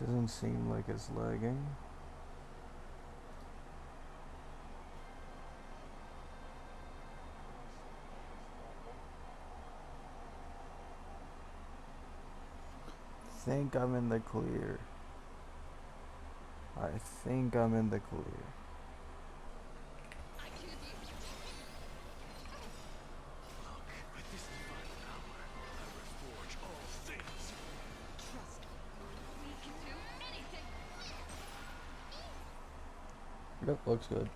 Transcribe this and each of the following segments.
Doesn't seem like it's lagging. Think I'm in the clear. I think I'm in the clear. Yep, looks good.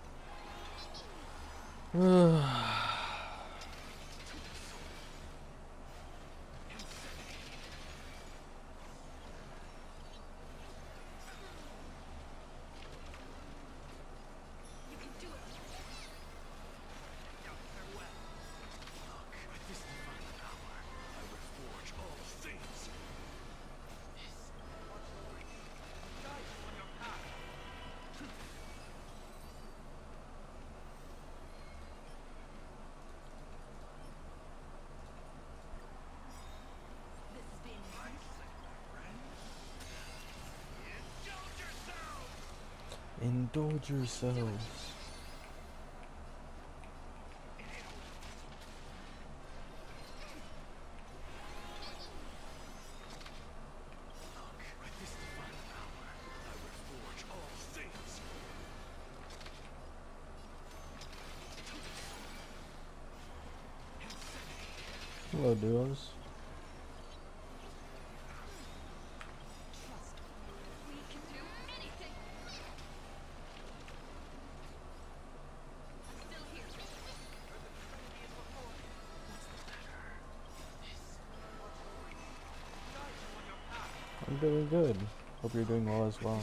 Indulge yourselves. Hello, duos. I'm doing good. Hope you're doing well as well.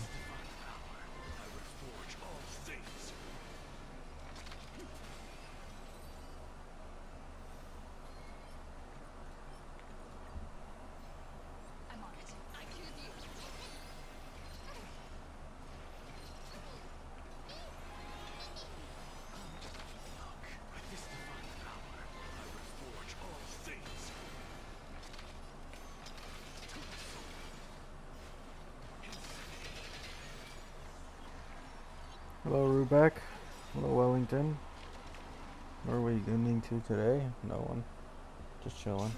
Hello, Rubeck. Hello, Wellington. Where are we getting to today? No one. Just chilling.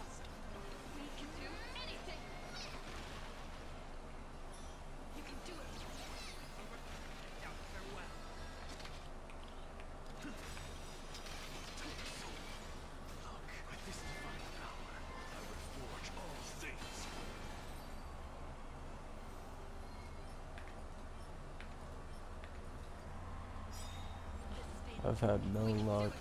I've had no luck.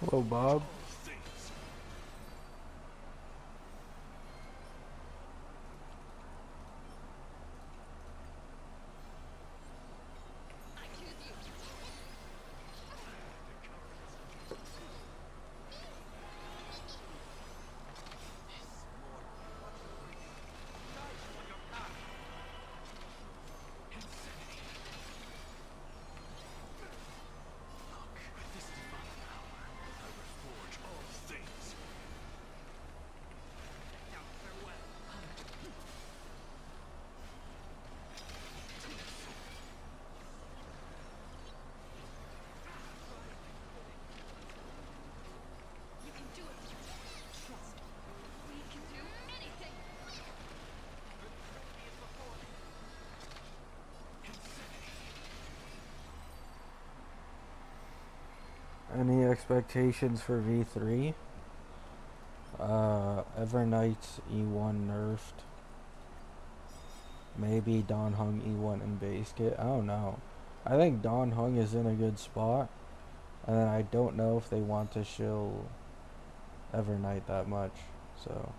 Hello, Bob. Any expectations for V3? Evernight's E1 nerfed. Maybe Don Hung E1 and base kit. I don't know. I think Don Hung is in a good spot, and then I don't know if they want to shill Evernight that much. So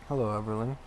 hello, Everly.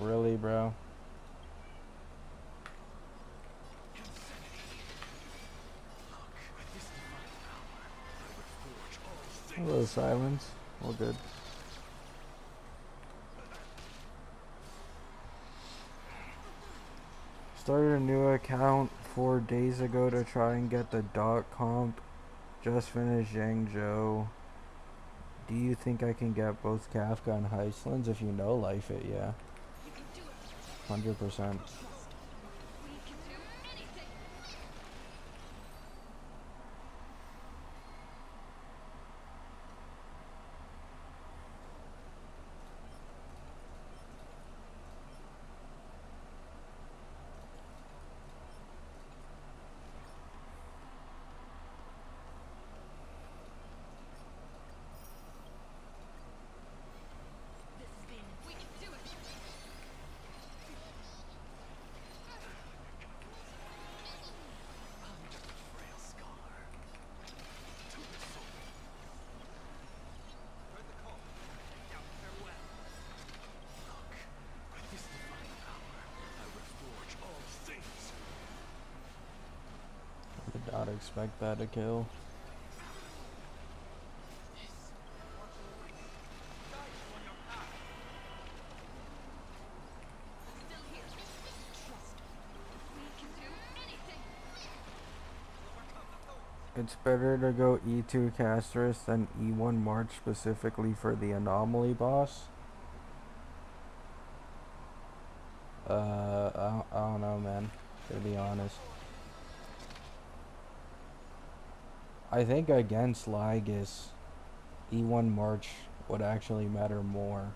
Really, bro? Hello, Silence. All good. Started a new account 4 days ago to try and get the dot comp. Just finished Zhangzhou. Do you think I can get both Kafka and Heislands? If you know Life It, yeah. 100%. Did not expect that to kill. It's better to go E2 Casterus than E1 March specifically for the anomaly boss. I don't know, man. To be honest, I think against Lygus, E1 March would actually matter more.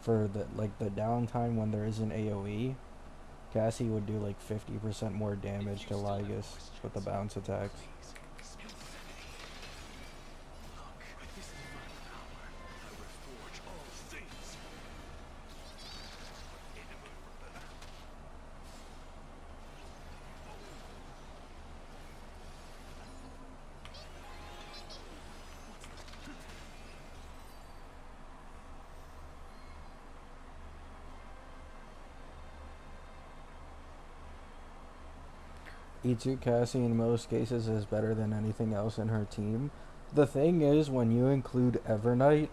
For the downtime when there isn't AoE, Cassie would do like 50% more damage to Lygus with the bounce attacks. E2 Cassie in most cases is better than anything else in her team. The thing is, when you include Evernight,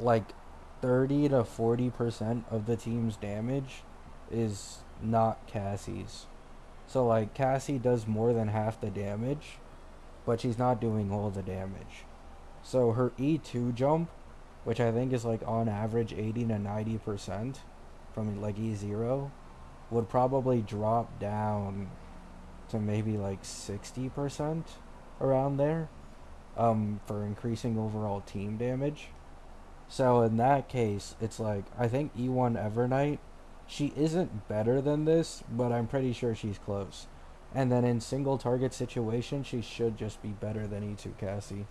like 30 to 40% of the team's damage is not Cassie's. So like Cassie does more than half the damage, but she's not doing all the damage. So her E2 jump, which I think is like on average 80 to 90% from like E0, would probably drop down to maybe like 60% around there, for increasing overall team damage. So in that case, it's like I think E1 Evernight, she isn't better than this, but I'm pretty sure she's close. And then in single target situations, she should just be better than E2 Cassie.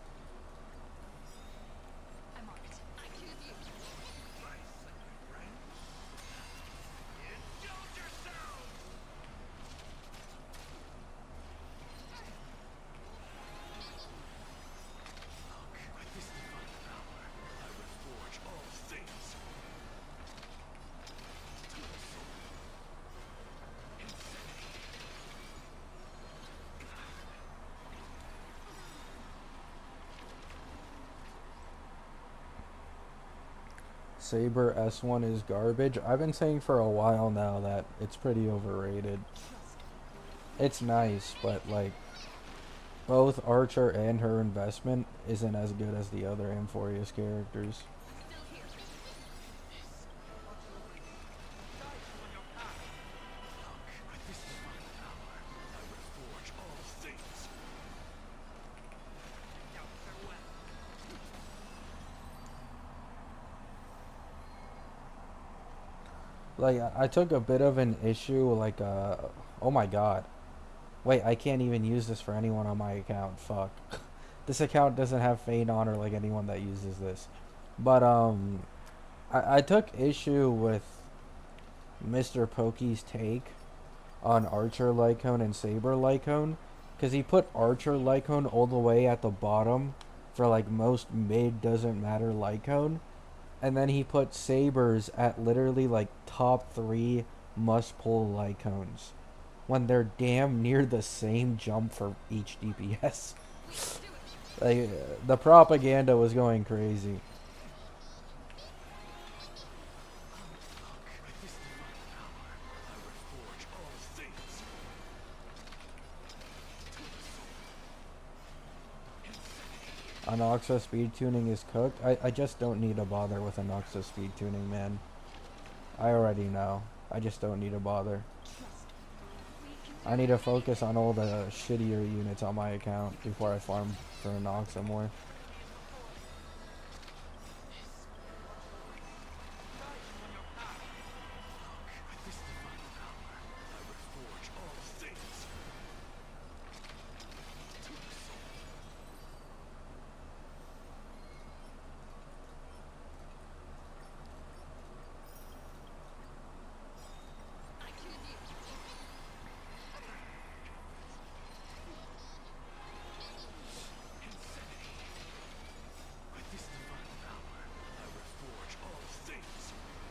Saber S1 is garbage. I've been saying for a while now that it's pretty overrated. It's nice, but like both Archer and her investment isn't as good as the other Amphorius characters. Like I took a bit of an issue like oh my god. Wait, I can't even use this for anyone on my account. Fuck. This account doesn't have Fade on or like anyone that uses this. But I took issue with Mr. Pokey's take on Archer Lycone and Saber Lycone, because he put Archer Lycone all the way at the bottom for like most mid doesn't matter Lycone, and then he put Sabers at literally like top 3 must pull Lycones when they're damn near the same jump for each DPS. Like the propaganda was going crazy. Anoxa speed tuning is cooked. I just don't need to bother with Anoxa speed tuning, man. I already know. I just don't need to bother. I need to focus on all the shittier units on my account before I farm for Anoxa more.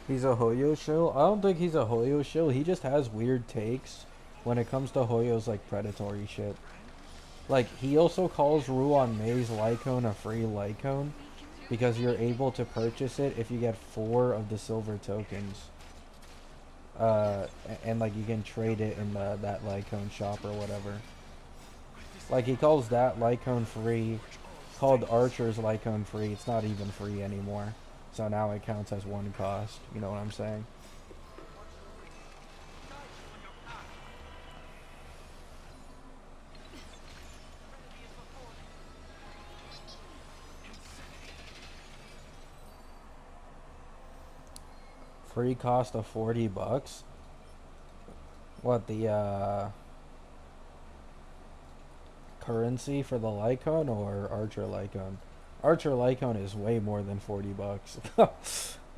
He's a Hoyo shill? I don't think he's a Hoyo shill. He just has weird takes when it comes to Hoyo's like predatory shit. Like he also calls Ruan May's Lycone a free Lycone because you're able to purchase it if you get 4 of the silver tokens. And like you can trade it in that Lycone shop or whatever. Like he calls that Lycone free, called Archer's Lycone free. It's not even free anymore. So now it counts as 1 cost. You know what I'm saying? Free cost of $40. What the currency for the Lycone or Archer Lycone? Archer Lycone is way more than $40.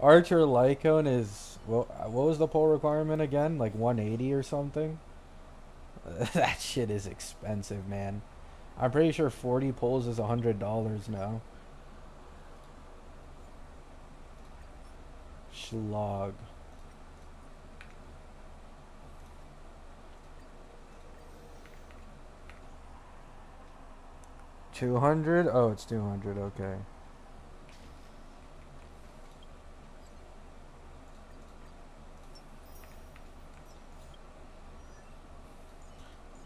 Archer Lycone is what was the pull requirement again? Like 180 or something? That shit is expensive, man. I'm pretty sure 40 pulls is $100 now. Schlag. 200? Oh, it's 200, okay.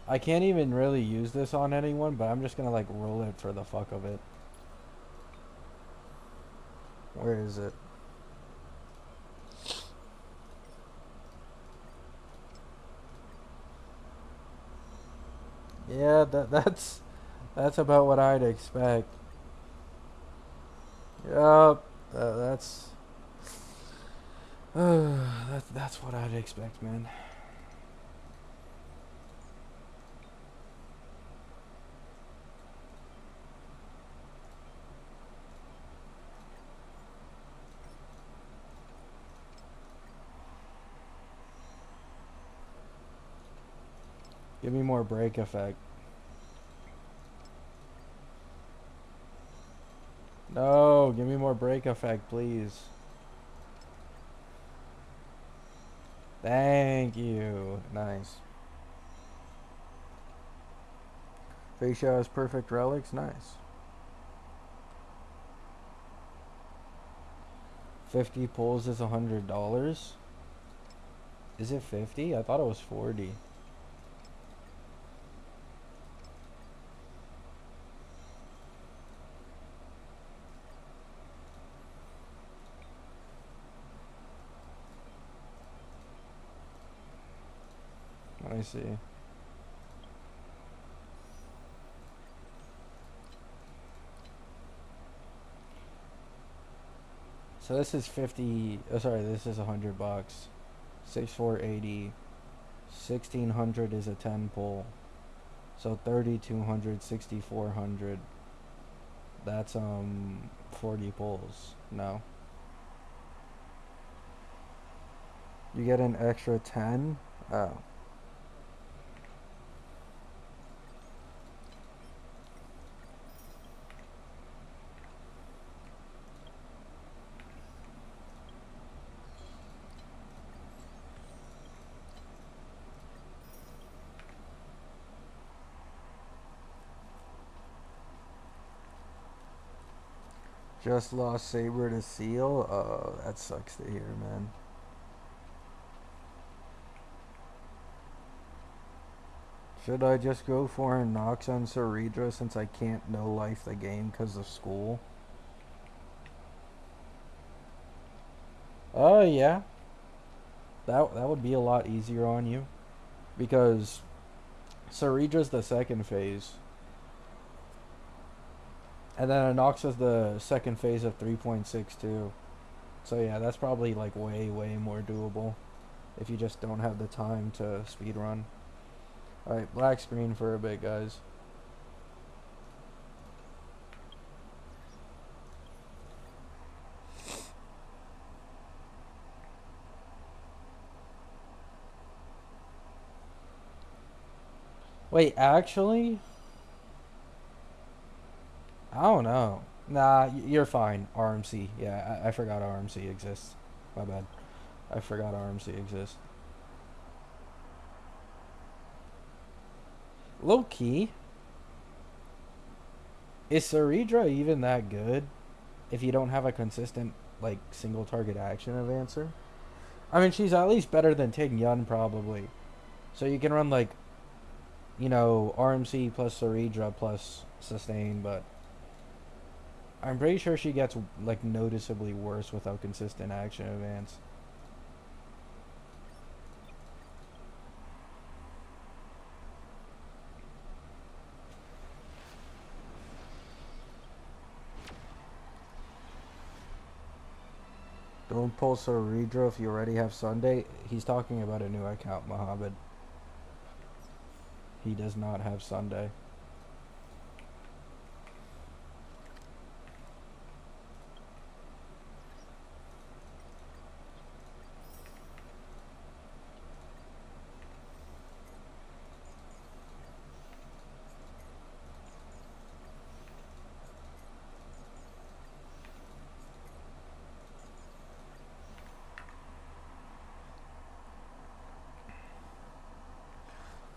I can't even really use this on anyone, but I'm just gonna like roll it for the fuck of it. Where is it? Yeah, that's about what I'd expect. Yup, that's that's what I'd expect, man. Give me more break effect. No, give me more break effect, please. Thank you. Nice. Fascia has perfect relics. Nice. 50 pulls is $100. Is it 50? I thought it was 40. Let me see. So this is 50. Oh, sorry, this is $100. 6480. 1600 is a 10 pull. So 3200, 6400. That's 40 pulls. No. You get an extra 10? Oh. Just lost Saber to Seal. Oh, that sucks to hear, man. Should I just go for a Nox on Ceredra since I can't no-life the game because of school? Oh, yeah. That would be a lot easier on you. Because Ceredra's the second phase. And then Nox is the second phase of 3.62. So yeah, that's probably like way, way more doable. If you just don't have the time to speedrun. Alright, black screen for a bit, guys. Wait, actually? I don't know. Nah, you're fine. RMC. Yeah, I forgot RMC exists. My bad. I forgot RMC exists. Low key, is Ceredra even that good if you don't have a consistent, like, single target action advancer? I mean, she's at least better than Ting Yun, probably. So you can run, like, RMC plus Ceredra plus sustain, but I'm pretty sure she gets, like, noticeably worse without consistent action advance. Don't pull Ceredra if you already have Sunday. He's talking about a new account, Mohammed. He does not have Sunday.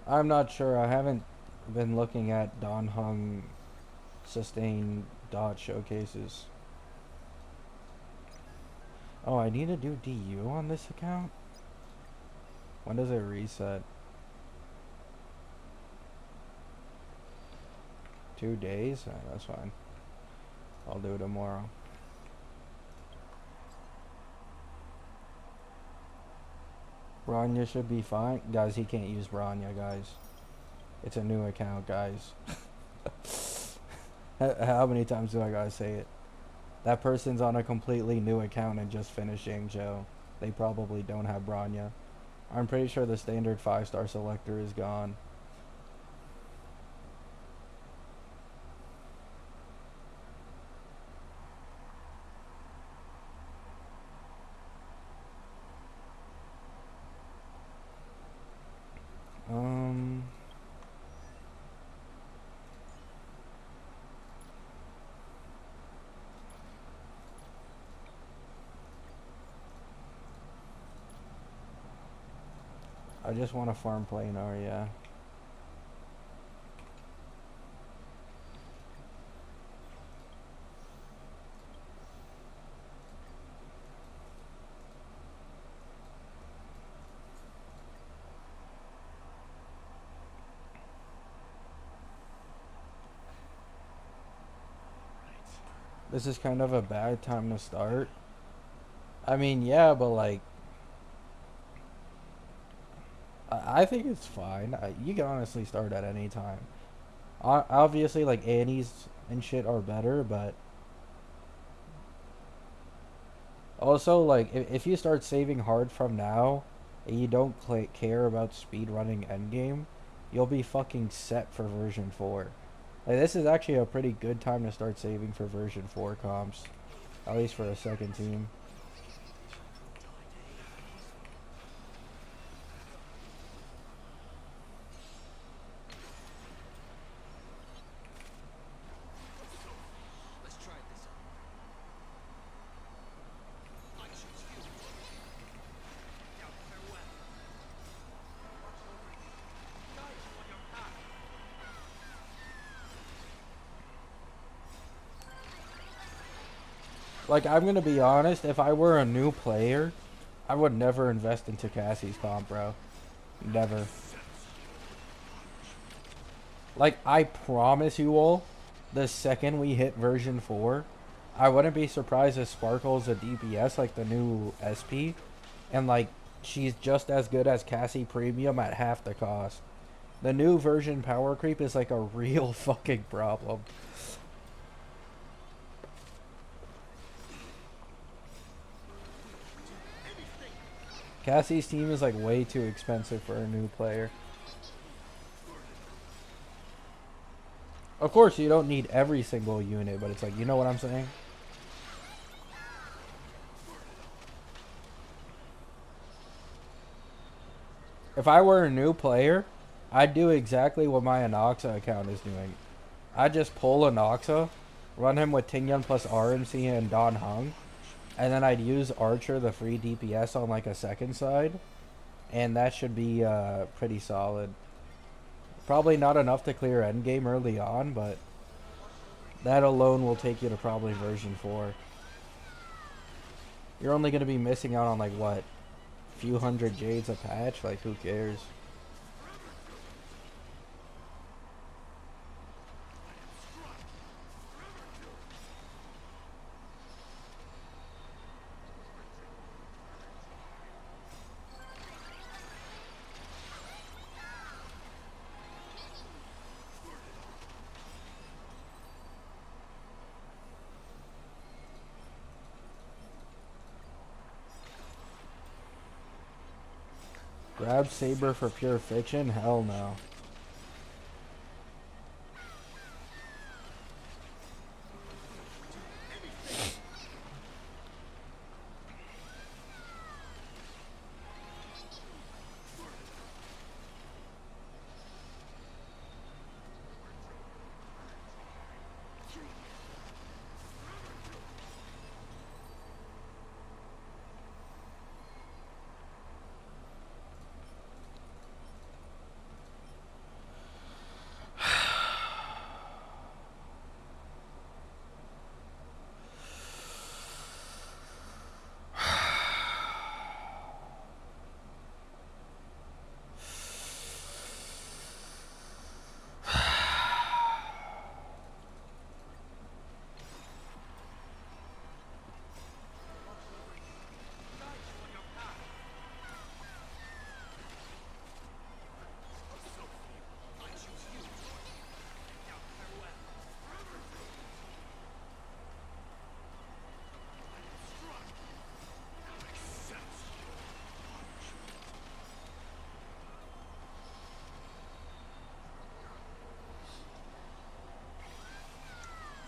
I'm not sure. I haven't been looking at Don Hung sustain dot showcases. Oh, I need to do DU on this account? When does it reset? 2 days? That's fine. I'll do it tomorrow. Bronya should be fine. Guys, he can't use Bronya, guys. It's a new account, guys. How many times do I gotta say it? That person's on a completely new account and just finished Yangzhou. They probably don't have Bronya. I'm pretty sure the standard 5-star selector is gone. Um, I just want to farm planar, yeah. This is kind of a bad time to start. I mean, yeah, but like, I think it's fine. You can honestly start at any time. Obviously, like Annie's and shit are better, but also like if you start saving hard from now, and you don't care about speed running endgame, you'll be fucking set for version 4. Like this is actually a pretty good time to start saving for version 4 comps, at least for a second team. Like, I'm gonna be honest, if I were a new player, I would never invest into Cassie's comp, bro. Never. Like, I promise you all, the second we hit version 4, I wouldn't be surprised if Sparkle's a DPS like the new SP, and like, she's just as good as Cassie Premium at half the cost. The new version power creep is like a real fucking problem. Cassie's team is like way too expensive for a new player. Of course, you don't need every single unit, but it's like, you know what I'm saying? If I were a new player, I'd do exactly what my Anoxa account is doing. I'd just pull Anoxa, run him with Tingyan plus RMC and Don Hung, and then I'd use Archer, the free DPS, on like a second side, and that should be pretty solid. Probably not enough to clear endgame early on, but that alone will take you to probably version 4. You're only going to be missing out on like what? Few hundred jades a patch? Like, who cares? Grab Saber for pure fiction? Hell no.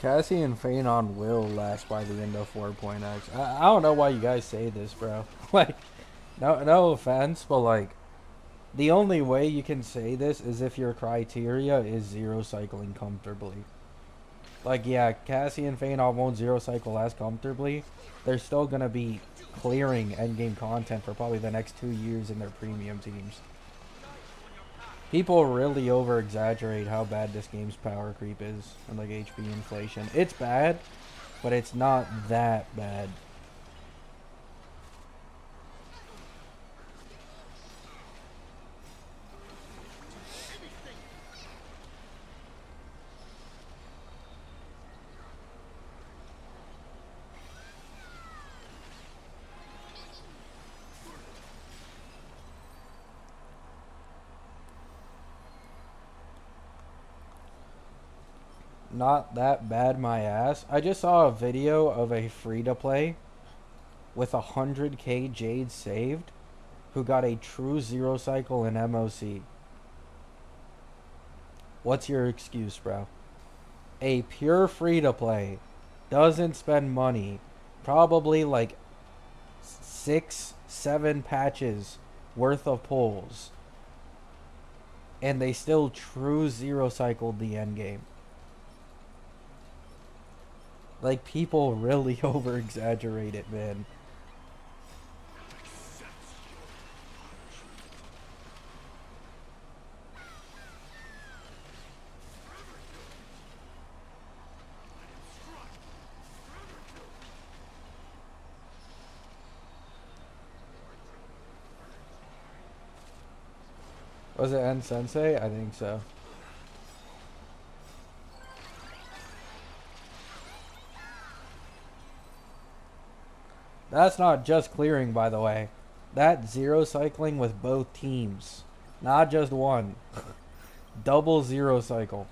Cassie and Phanon will last by the end of 4.x. I don't know why you guys say this, bro. Like, no offense, but like, the only way you can say this is if your criteria is zero cycling comfortably. Like, yeah, Cassie and Phanon won't zero cycle as comfortably. They're still gonna be clearing endgame content for probably the next 2 years in their premium teams. People really over exaggerate how bad this game's power creep is and like HP inflation. It's bad, but it's not that bad. Not that bad, my ass. I just saw a video of a free to play with 100k Jade saved who got a true zero cycle in MOC. What's your excuse, bro? A pure free to play doesn't spend money, probably like 6, 7 patches worth of pulls, and they still true zero cycled the end game. Like, people really over exaggerate it, man. Was it N Sensei? I think so. That's not just clearing, by the way. That's zero cycling with both teams. Not just one. Double zero cycle.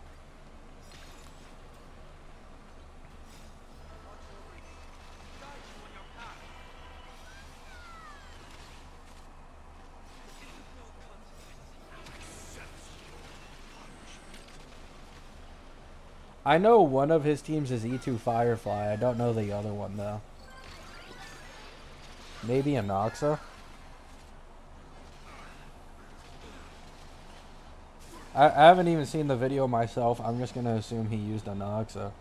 I know one of his teams is E2 Firefly. I don't know the other one, though. Maybe Anoxa? I haven't even seen the video myself. I'm just going to assume he used Anoxa.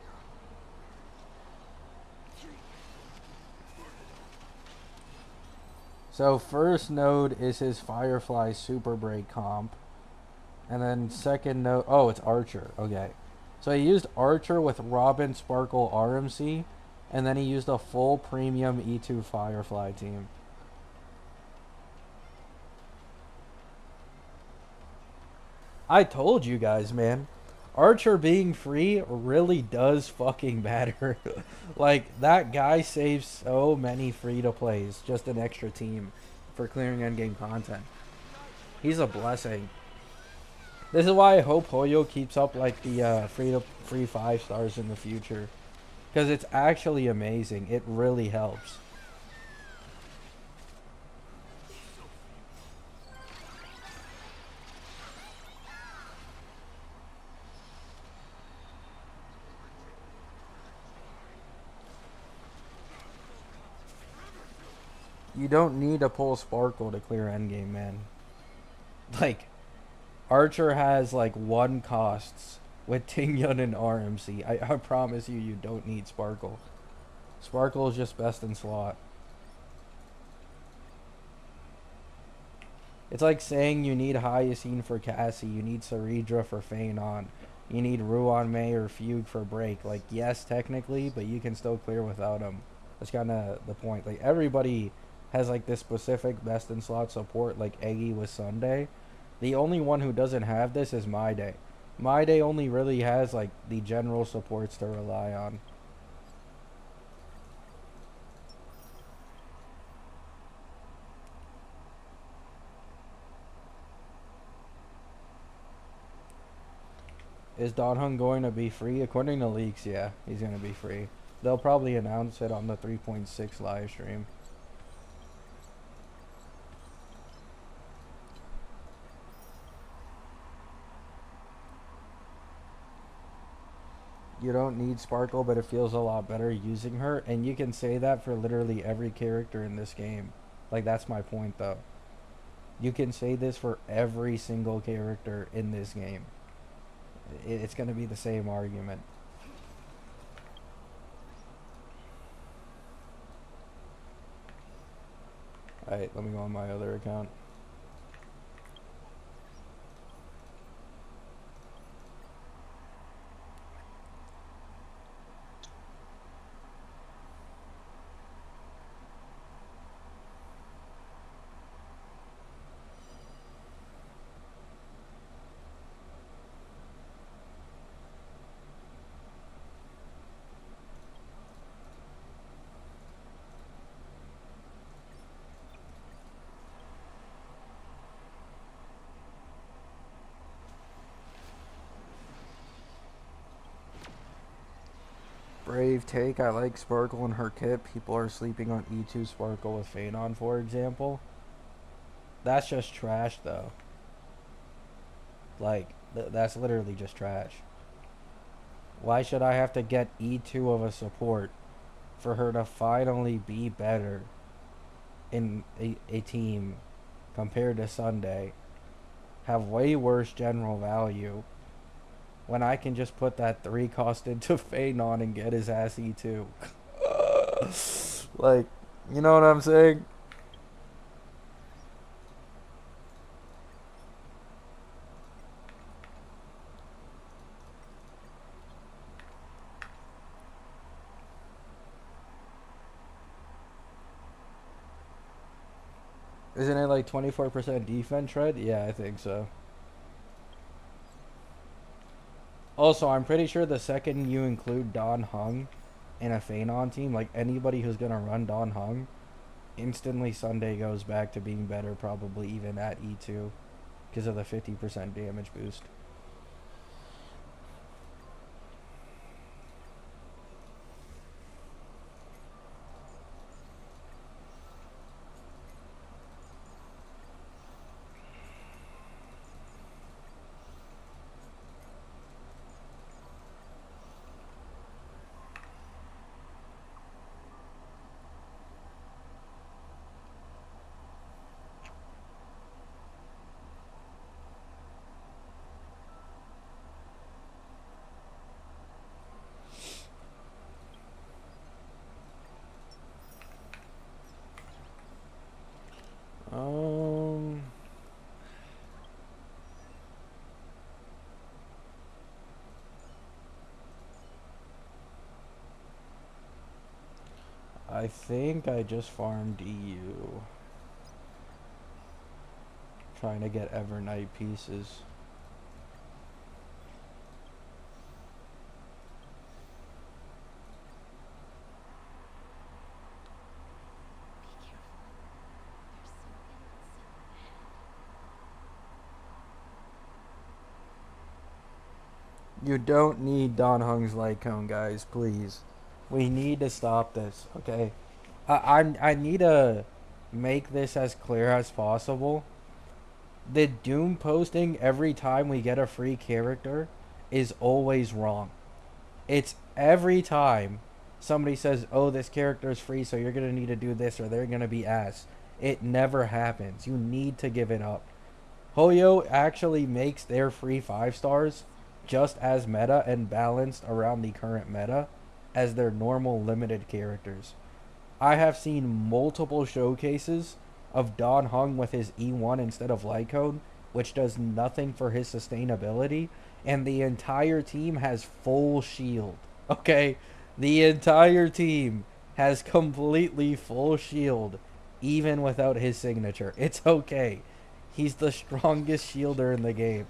So first node is his Firefly Super Break comp. And then second node... Oh, it's Archer. Okay. So he used Archer with Robin Sparkle RMC. And then he used a full premium E2 Firefly team. I told you guys, man. Archer being free really does fucking matter. Like, that guy saves so many free-to-plays, just an extra team, for clearing endgame content. He's a blessing. This is why I hope Hoyo keeps up, like, the free 5 stars in the future. Because it's actually amazing. It really helps. You don't need to pull Sparkle to clear endgame, man. Like, Archer has like 1 costs with Tingyun and RMC. I promise you, you don't need Sparkle. Sparkle is just best in slot. It's like saying you need Hyacine for Cassie, you need Saridra for Feignon, you need Ruan Mei or Fugue for Break. Like, yes, technically, but you can still clear without them. That's kind of the point. Like, everybody has like this specific best in slot support, like Eggy with Sunday. The only one who doesn't have this is My Day. My Day only really has like the general supports to rely on. Is Donhung going to be free? According to leaks, yeah, he's going to be free. They'll probably announce it on the 3.6 live stream. You don't need Sparkle, but it feels a lot better using her. And you can say that for literally every character in this game. Like, that's my point, though. You can say this for every single character in this game. It's going to be the same argument. Alright, let me go on my other account. brave take. I like Sparkle and her kit. People are sleeping on E2 Sparkle with Phanon, for example. That's just trash, though. Like, that's literally just trash. Why should I have to get E2 of a support for her to finally be better in a team compared to Sunday? Have way worse general value when I can just put that 3 cost into Phanon and get his ass E2. Like, you know what I'm saying? Isn't it like 24% defense shred? Yeah, I think so. Also, I'm pretty sure the second you include Don Hung in a Phanon team, like anybody who's gonna run Don Hung, instantly Sunday goes back to being better, probably even at E2, because of the 50% damage boost. Um, I think I just farmed EU, trying to get Evernight pieces. You don't need Don Hung's light cone, guys, please. We need to stop this, okay? I need to make this as clear as possible. The Doom posting every time we get a free character is always wrong. It's every time somebody says, oh, this character is free, so you're going to need to do this or they're going to be ass. It never happens. You need to give it up. Hoyo actually makes their free 5 stars just as meta and balanced around the current meta as their normal limited characters. I have seen multiple showcases of Don Hung with his E1 instead of Lycone, which does nothing for his sustainability, and the entire team has full shield. Okay? The entire team has completely full shield, even without his signature. It's okay. He's the strongest shielder in the game.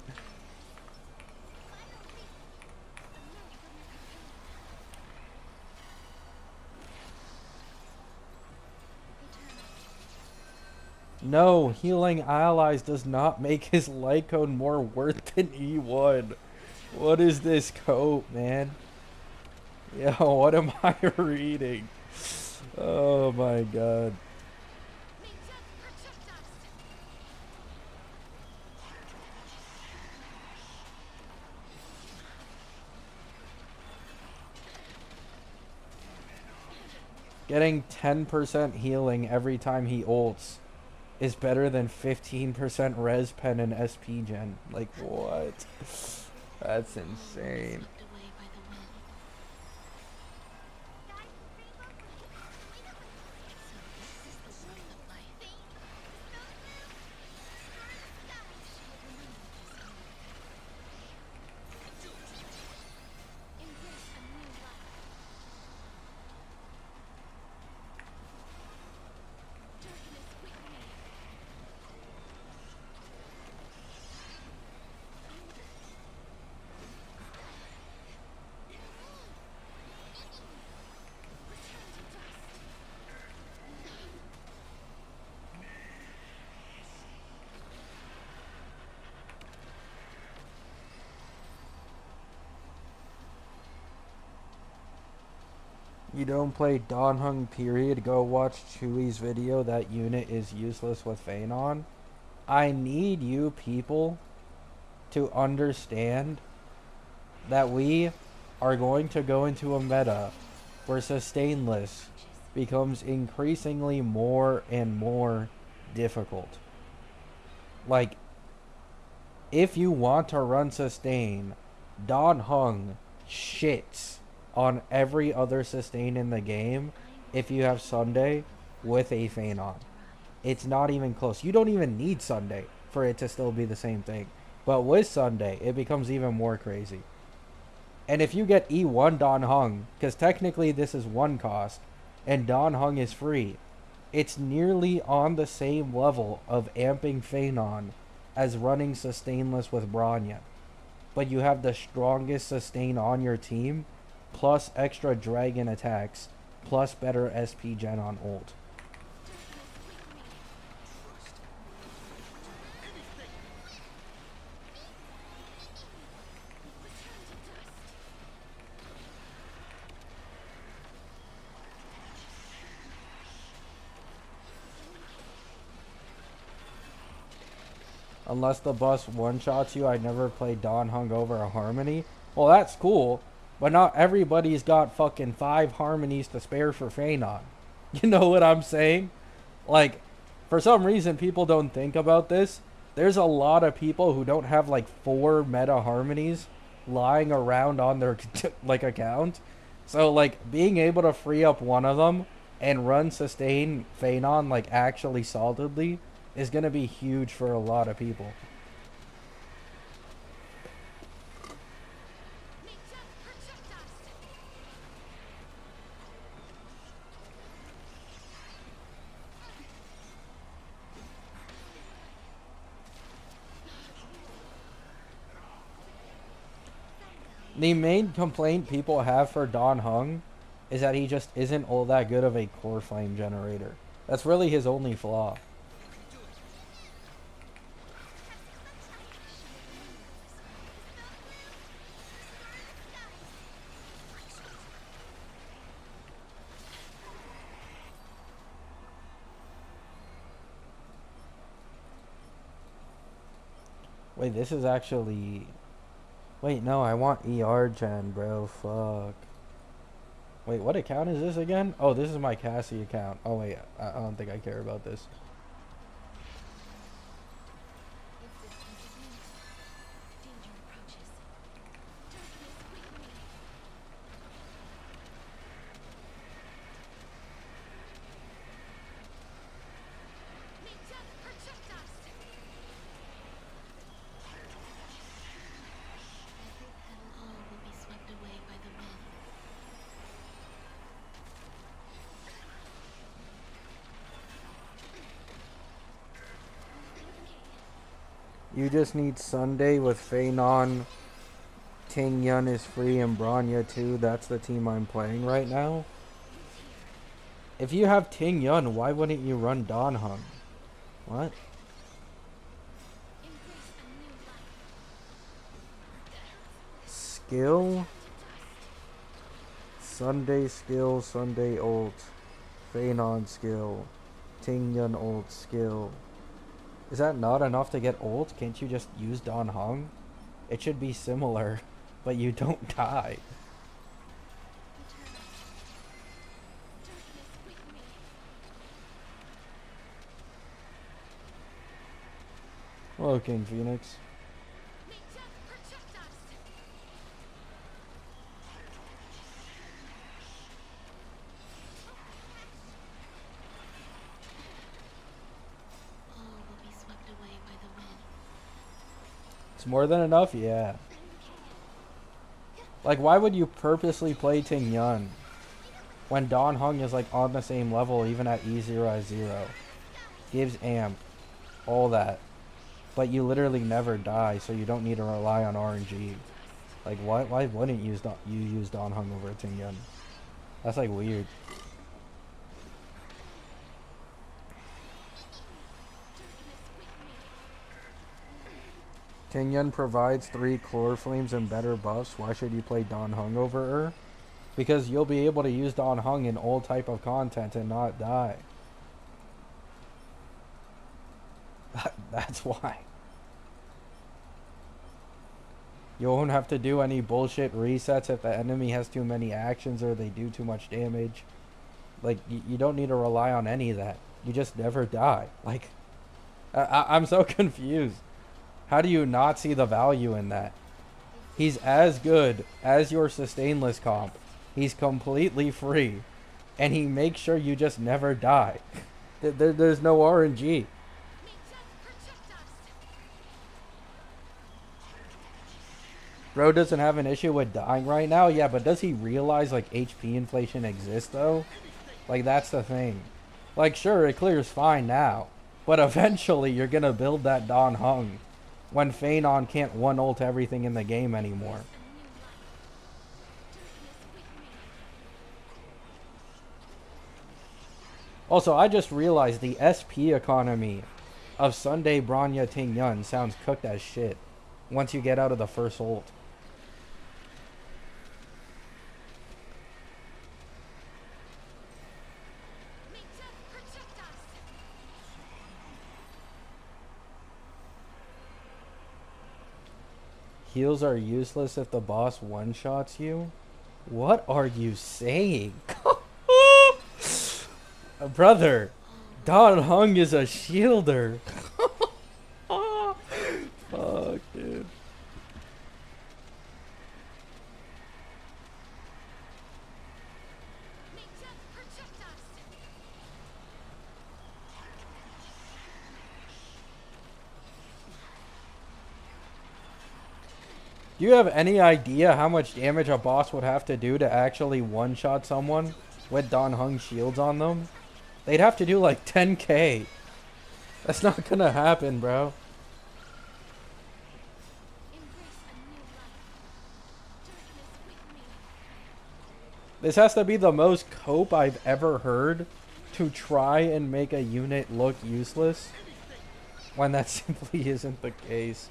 No, healing allies does not make his light cone more worth than E1. What is this coat, man? Yo, what am I reading? Oh my god. Getting 10% healing every time he ults is better than 15% res pen and SP gen. Like, what? That's insane. You don't play Don Hung period, go watch Chewie's video, that unit is useless with Phanon. I need you people to understand that we are going to go into a meta where sustainless becomes increasingly more and more difficult. Like, if you want to run sustain, Don Hung shits on every other sustain in the game if you have Sunday with a Phanon. It's not even close. You don't even need Sunday for it to still be the same thing. But with Sunday, it becomes even more crazy. And if you get E1 Don Hung, because technically this is one cost, and Don Hung is free, it's nearly on the same level of amping Phanon as running sustainless with Bronya. But you have the strongest sustain on your team, plus extra dragon attacks, plus better SP gen on ult. Unless the bus one-shots you, I never played Don Hung over a Harmony. Well, that's cool, but not everybody's got fucking 5 Harmonies to spare for Phanon. You know what I'm saying? Like, for some reason, people don't think about this. There's a lot of people who don't have like 4 meta Harmonies lying around on their like account. So like being able to free up one of them and run sustain Phanon like actually solidly is going to be huge for a lot of people. The main complaint people have for Don Hung is that he just isn't all that good of a core flame generator. That's really his only flaw. Wait, this is actually... Wait, no, I want ER gen, bro. Fuck. Wait, what account is this again? Oh, this is my Cassie account. Oh, wait, I don't think I care about this. You just need Sunday with Phanon. Ting Yun is free and Bronya too. That's the team I'm playing right now. If you have Ting Yun, why wouldn't you run Don Hung? What? Skill? Sunday skill, Sunday ult. Phanon skill. Ting Yun ult skill. Is that not enough to get ult? Can't you just use Don Hung? It should be similar, but you don't die. Hello, King Phoenix. It's more than enough, yeah. Like, why would you purposely play Ting Yun when Don Hung is like on the same level even at E0 as 0? Gives amp, all that. But you literally never die, so you don't need to rely on RNG. Like, why wouldn't you use Don Hung over Ting Yun? That's like weird. Ting Yun provides 3 core flames and better buffs. Why should you play Don Hung over her? Because you'll be able to use Don Hung in all type of content and not die. That's why. You won't have to do any bullshit resets if the enemy has too many actions or they do too much damage. Like, you don't need to rely on any of that. You just never die. Like, I'm so confused. How do you not see the value in that? He's as good as your sustainless comp. He's completely free. And he makes sure you just never die. There's no RNG. Bro doesn't have an issue with dying right now. Yeah, but does he realize, like, HP inflation exists, though? Like, that's the thing. Like, sure, it clears fine now. But eventually, you're gonna build that Don Hung. When Phanon can't one-ult everything in the game anymore. Also, I just realized the SP economy of Sunday Bronya Ting Yun sounds cooked as shit once you get out of the first ult. Heals are useless if the boss one-shots you? What are you saying? Brother, Don Hung is a shielder. Fuck, dude. Do you have any idea how much damage a boss would have to do to actually one-shot someone with Don Hung shields on them? They'd have to do like 10k. That's not gonna happen, bro. This has to be the most cope I've ever heard to try and make a unit look useless when that simply isn't the case.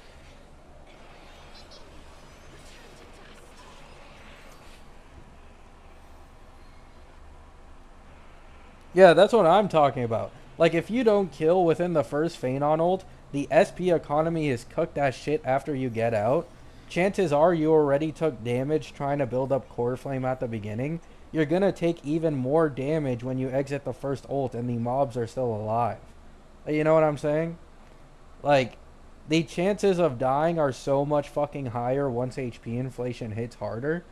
Yeah, that's what I'm talking about. Like, if you don't kill within the first Phanon ult, the SP economy is cooked as shit after you get out. Chances are you already took damage trying to build up Core Flame at the beginning. You're gonna take even more damage when you exit the first ult and the mobs are still alive. You know what I'm saying? Like, the chances of dying are so much fucking higher once HP inflation hits harder.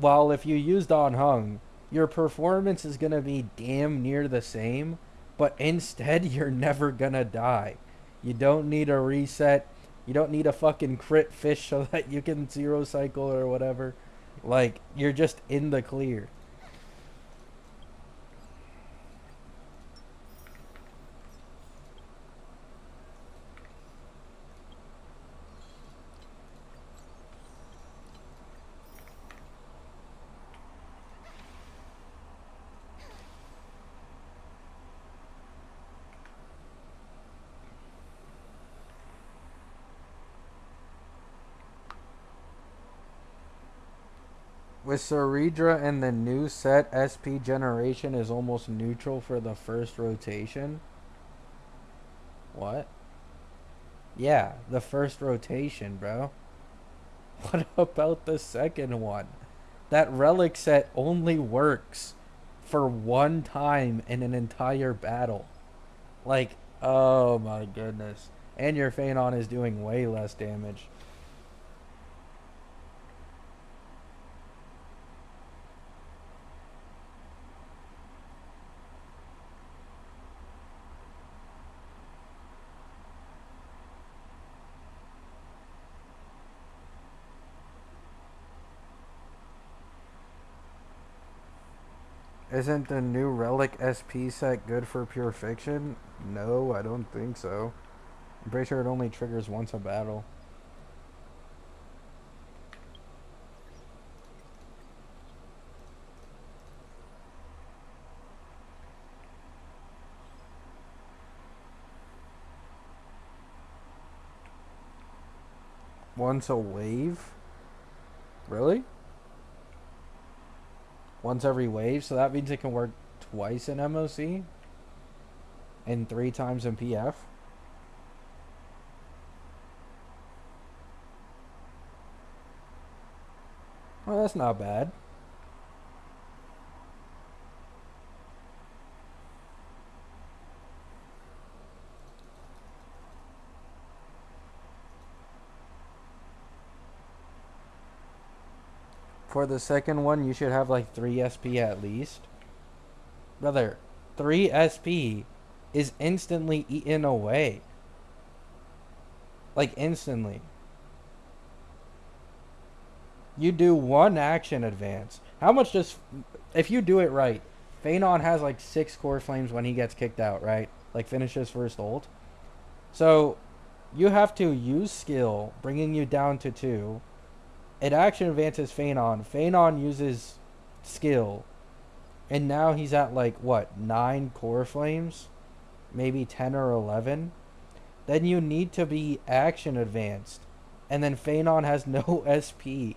While if you use Don Hung, your performance is going to be damn near the same, but instead you're never going to die. You don't need a reset. You don't need a fucking crit fish so that you can zero cycle or whatever. Like, you're just in the clear. With Ceridra and the new set, SP generation is almost neutral for the first rotation. What? Yeah, the first rotation, bro. What about the second one? That relic set only works for one time in an entire battle. Like, oh my goodness. And your Phanon is doing way less damage. Isn't the new Relic SP set good for pure fiction? No, I don't think so. I'm pretty sure it only triggers once a battle. Once a wave? Really? once every wave, so that means it can work twice in MOC and 3 times in PF. Well, that's not bad. For the second one, you should have like 3 SP at least. Brother, 3 SP is instantly eaten away. Like, instantly. You do 1 action advance. How much does... If you do it right, Phanon has like 6 core flames when he gets kicked out, right? Like, finishes first ult. So, you have to use skill, bringing you down to 2. It action advances Phanon. Phanon uses skill. And now he's at like, what, 9 core flames? Maybe 10 or 11? Then you need to be action advanced. And then Phanon has no SP.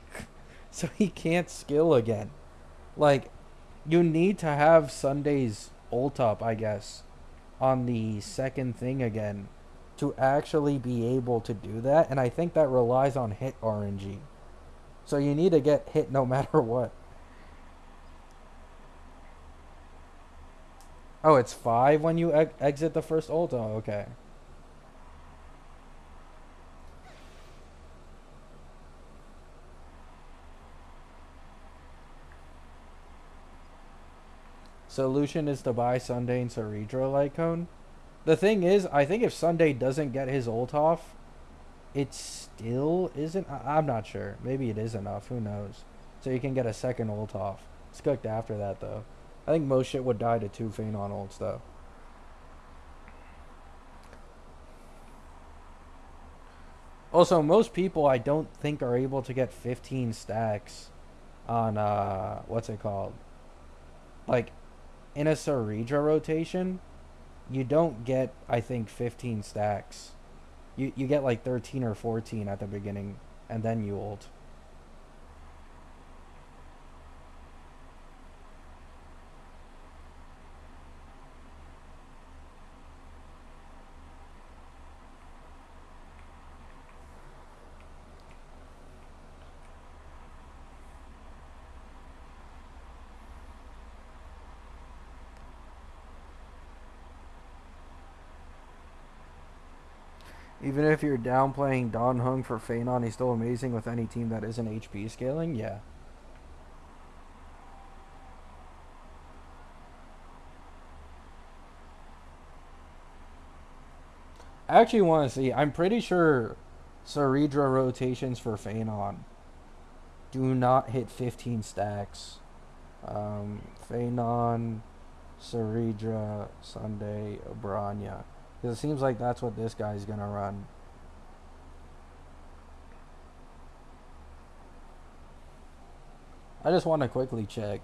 So he can't skill again. Like, you need to have Sunday's ult up, I guess, on the second thing again to actually be able to do that. And I think that relies on hit RNG. So you need to get hit no matter what. Oh, it's 5 when you exit the first ult? Oh, okay. Solution is to buy Sunday and Cerebro Light Cone. The thing is, I think if Sunday doesn't get his ult off, it still isn't... I'm not sure. Maybe it is enough. Who knows? So you can get a second ult off. It's cooked after that, though. I think most shit would die to 2 Phanon ults, though. Also, most people I don't think are able to get 15 stacks on, what's it called? Like, in a Cerebro rotation, you don't get, I think, 15 stacks. You get like 13 or 14 at the beginning, and then you ult. Even if you're downplaying Don Hung for Phanon, he's still amazing with any team that isn't HP scaling, yeah. I actually want to see. I'm pretty sure Cerebro rotations for Phanon do not hit 15 stacks. Phanon, Cerebro, Sunday, Obranya. Because it seems like that's what this guy's going to run. I just want to quickly check.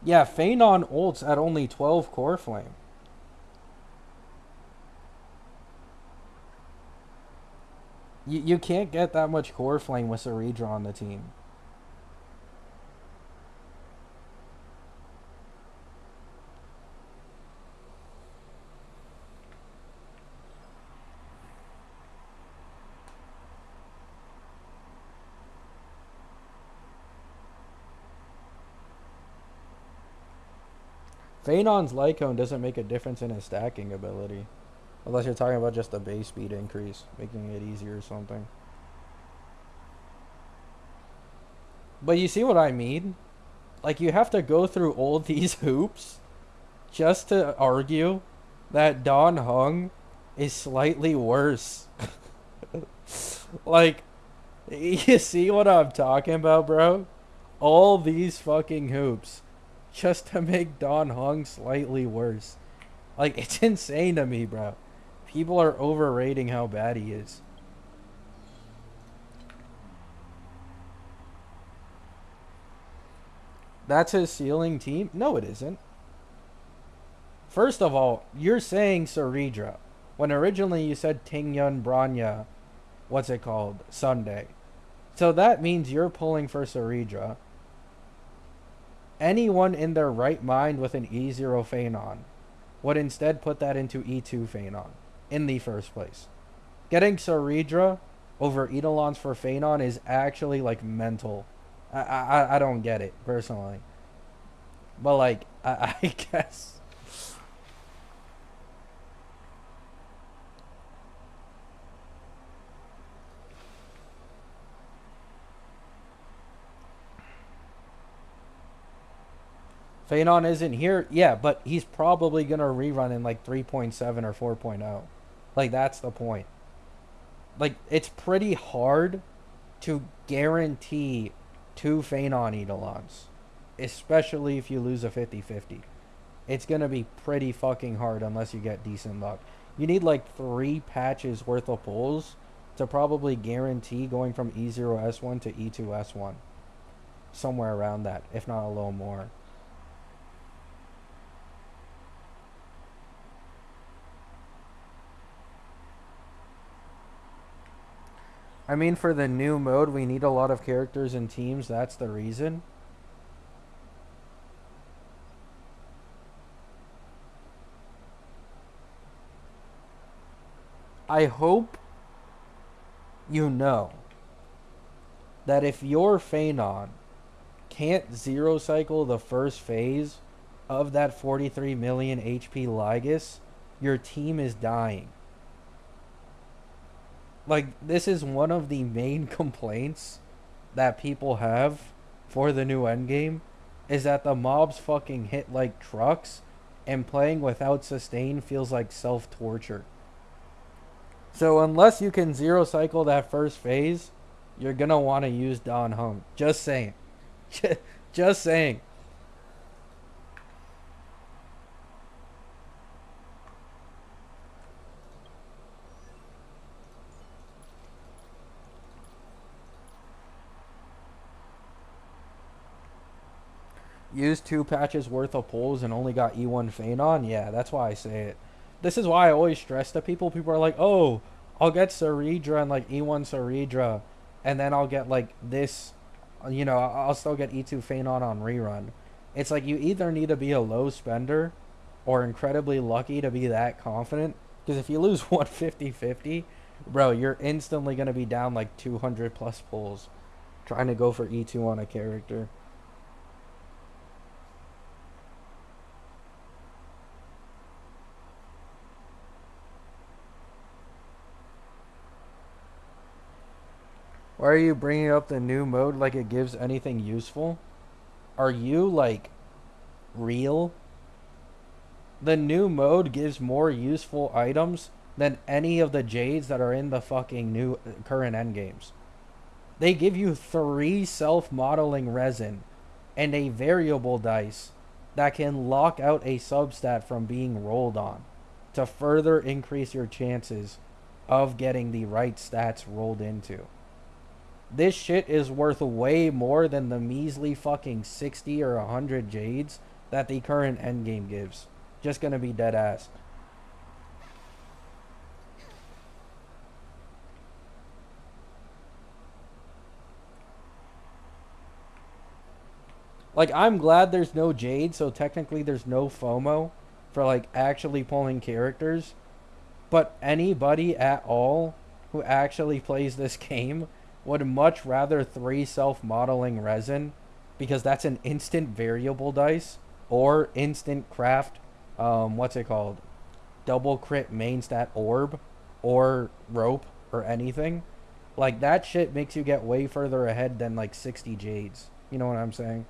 Yeah, Phanon ults at only 12 core flame. You can't get that much core flame with Cerebro on the team. Phanon's Lycone doesn't make a difference in his stacking ability. Unless you're talking about just the base speed increase, making it easier or something. But you see what I mean? Like, you have to go through all these hoops just to argue that Don Hung is slightly worse. Like, you see what I'm talking about, bro? All these fucking hoops just to make Don Hung slightly worse. Like, it's insane to me, bro. People are overrating how bad he is. That's his ceiling team? No, it isn't. First of all, you're saying Saridra. When originally you said Tingyun Branya, what's it called? Sunday. So that means you're pulling for Saridra. Anyone in their right mind with an E0 Phanon would instead put that into E2 Phanon in the first place. Getting Saridra over Eidolons for Phanon is actually like mental. I don't get it personally, but like I guess Phanon isn't here. Yeah, but he's probably gonna rerun in like 3.7 or 4.0. Like that's the point. Like it's pretty hard to guarantee two Phanon Eidolons, especially if you lose a 50-50. It's going to be pretty fucking hard unless you get decent luck. You need like 3 patches worth of pulls to probably guarantee going from E0S1 to E2S1. Somewhere around that, if not a little more. I mean, for the new mode, we need a lot of characters and teams. That's the reason. I hope you know that if your Phanon can't zero cycle the first phase of that 43 million HP Lygus, your team is dying. Like, this is one of the main complaints that people have for the new endgame is that the mobs fucking hit like trucks and playing without sustain feels like self-torture. So unless you can zero cycle that first phase, you're gonna want to use Don Hung. Just saying. Just saying. Used 2 patches worth of pulls and only got E1 Phanon. Yeah, that's why I say it. This is why I always stress to people. People are like, oh, I'll get Saridra and like E1 Saridra, and then I'll get like this, I'll still get E2 Phanon on rerun. It's like you either need to be a low spender or incredibly lucky to be that confident. Because if you lose 150-50, bro, you're instantly going to be down like 200 plus pulls trying to go for E2 on a character. Why are you bringing up the new mode like it gives anything useful? Are you like real? The new mode gives more useful items than any of the Jades that are in the fucking new current endgames. They give you 3 self-modeling resin and a variable dice that can lock out a substat from being rolled on to further increase your chances of getting the right stats rolled into. This shit is worth way more than the measly fucking 60 or 100 Jades that the current endgame gives. Just gonna be dead ass. Like, I'm glad there's no Jade, so technically there's no FOMO for, like, actually pulling characters. But anybody at all who actually plays this game would much rather 3 self-modeling resin because that's an instant variable dice or instant craft, what's it called? Double crit main stat orb or rope or anything. Like, that shit makes you get way further ahead than like 60 Jades. You know what I'm saying?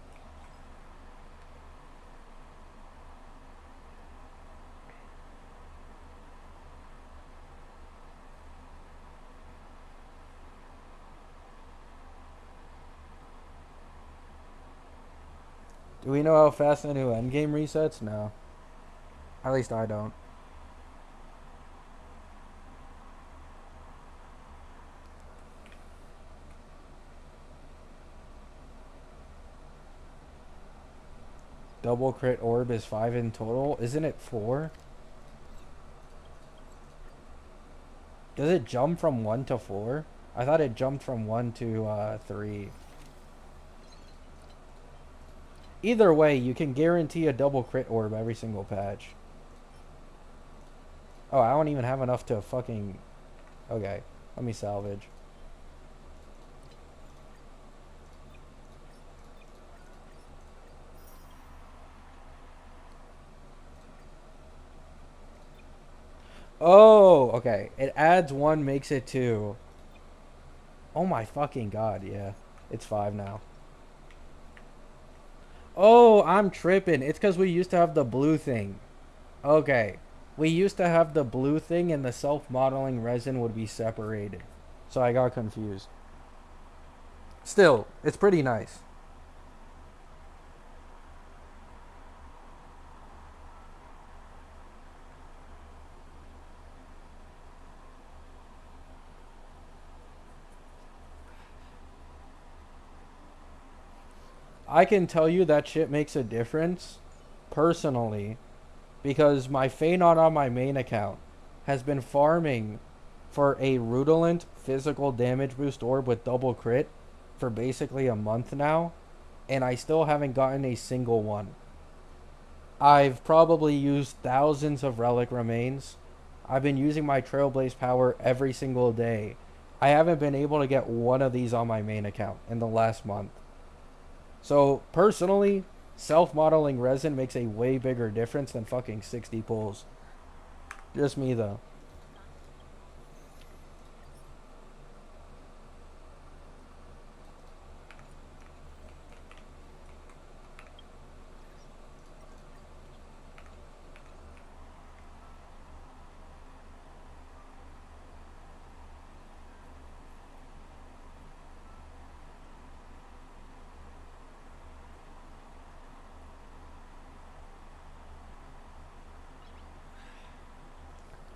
Do we know how fast the new endgame resets? No. At least I don't. double crit orb is 5 in total. Isn't it 4? Does it jump from 1 to 4? I thought it jumped from 1 to 3. Either way, you can guarantee a double crit orb every single patch. Oh, I don't even have enough to fucking... Okay, let me salvage. Oh, okay. It adds 1, makes it 2. Oh my fucking god, yeah. It's 5 now. Oh, I'm tripping. It's because we used to have the blue thing. Okay. We used to have the blue thing and the self-modeling resin would be separated. So I got confused. Still, it's pretty nice. I can tell you that shit makes a difference, personally, because my Phanon on my main account has been farming for a Rudolent physical damage boost orb with double crit for basically a month now, and I still haven't gotten a single one. I've probably used thousands of relic remains. I've been using my Trailblaze power every single day. I haven't been able to get one of these on my main account in the last month. So, personally, self-modeling resin makes a way bigger difference than fucking 60 pulls. Just me, though.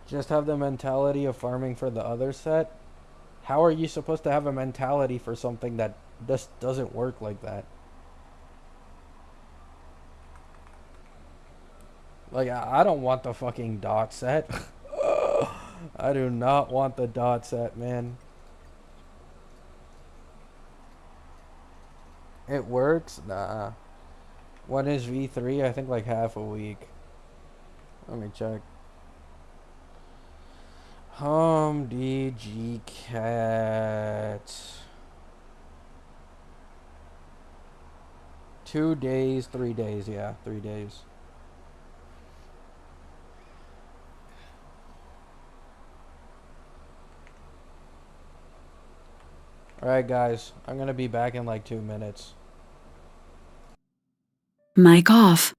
Just have the mentality of farming for the other set. How are you supposed to have a mentality for something that just doesn't work like that? Like, I don't want the fucking dot set. I do not want the dot set, man. It works? Nah. When is V3? I think like half a week. Let me check. DG Cat. 2 days, 3 days. Yeah, 3 days. Alright, guys. I'm gonna be back in like 2 minutes. Mic off.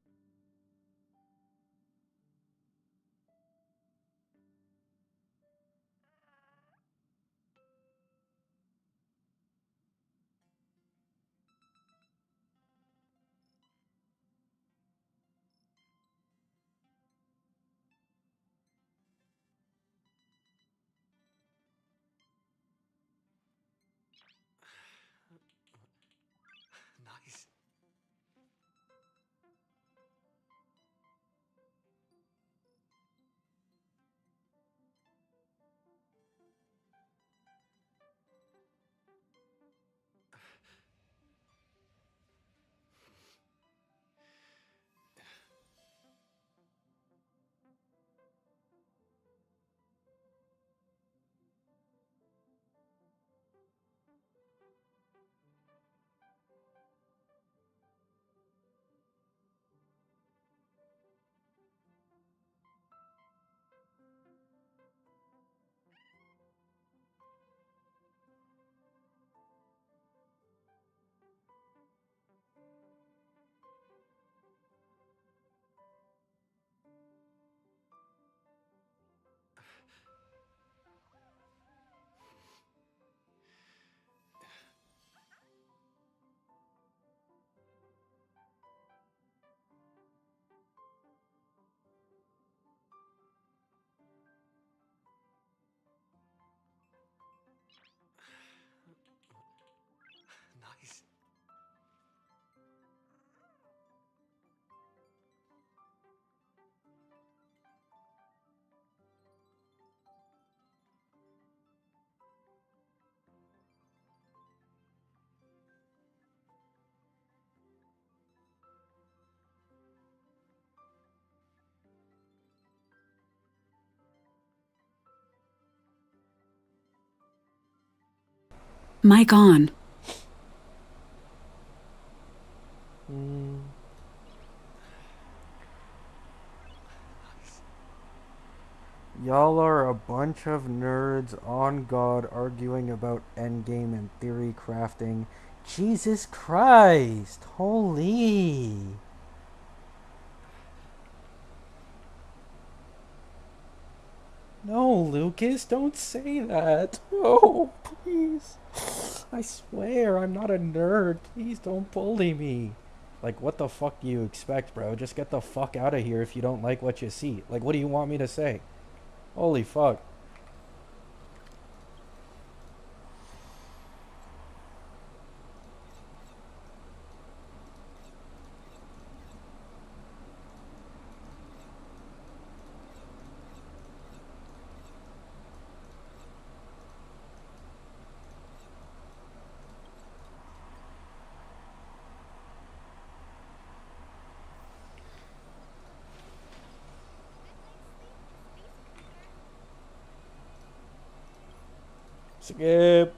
Nice. Mic on. Mm. Y'all are a bunch of nerds on God arguing about Endgame and theory crafting. Jesus Christ! Holy! No, Lucas, don't say that. Oh, please. I swear I'm not a nerd. Please don't bully me. Like, what the fuck do you expect, bro? Just get the fuck out of here if you don't like what you see. Like, what do you want me to say? Holy fuck. Skip.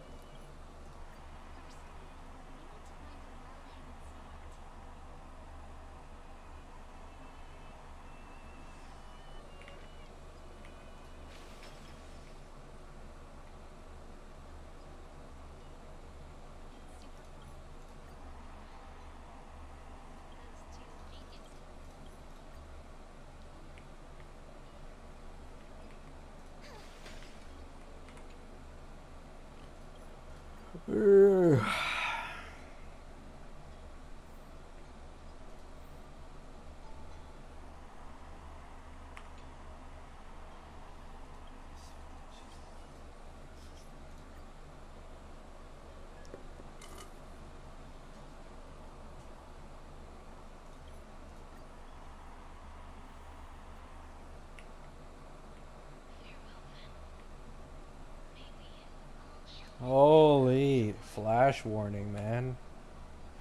Holy flash warning, man.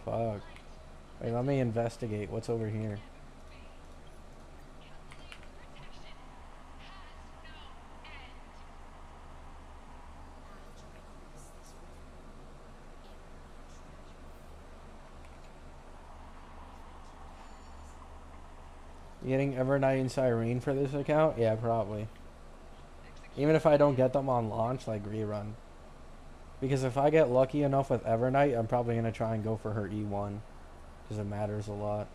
Fuck. Wait, let me investigate what's over here. You getting Evernight and Cyrene for this account? Yeah, probably. Even if I don't get them on launch, like rerun. Because if I get lucky enough with Evernight, I'm probably going to try and go for her E1. Because it matters a lot.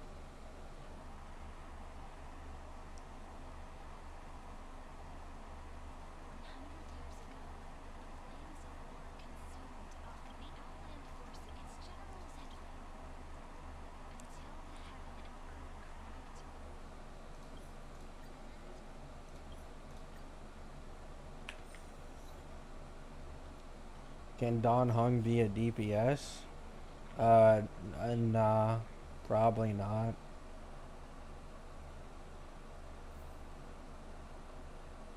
Can Don Hung be a DPS? Nah. Probably not.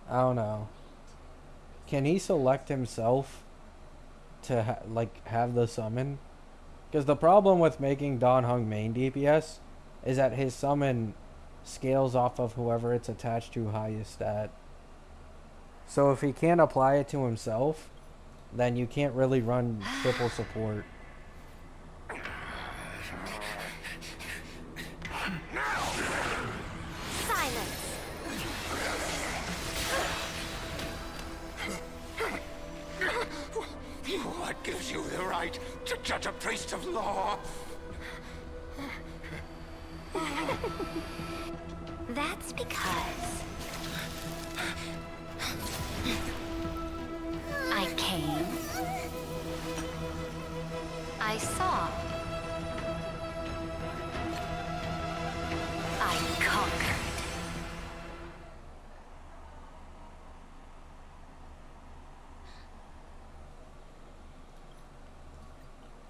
I don't know. Can he select himself to like have the summon? Because the problem with making Don Hung main DPS is that his summon scales off of whoever it's attached to highest stat. So if he can't apply it to himself, then you can't really run triple support. Silence! What gives you the right to judge a priest of law? That's because I came, I saw, I conquered.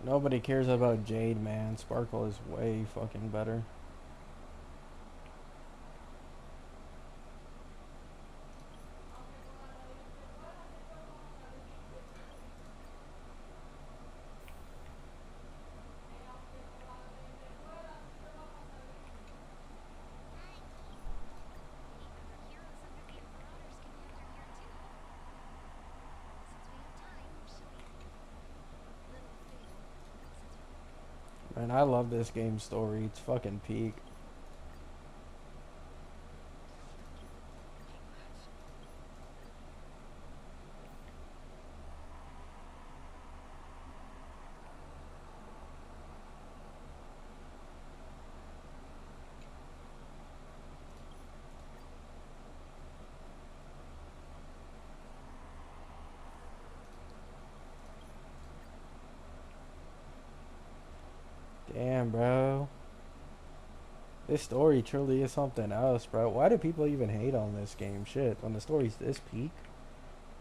Nobody cares about Jade, man. Sparkle is way fucking better. And I love this game's story. It's fucking peak. Damn, bro. This story truly is something else, bro. Why do people even hate on this game? Shit, when the story's this peak,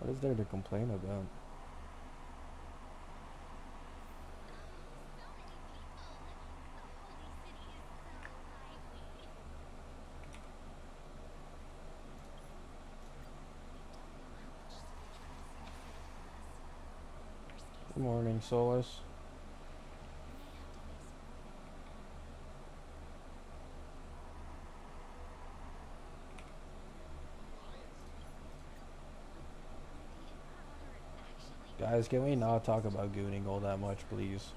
what is there to complain about? Good morning, Solus. Guys, can we not talk about gooning all that much, please?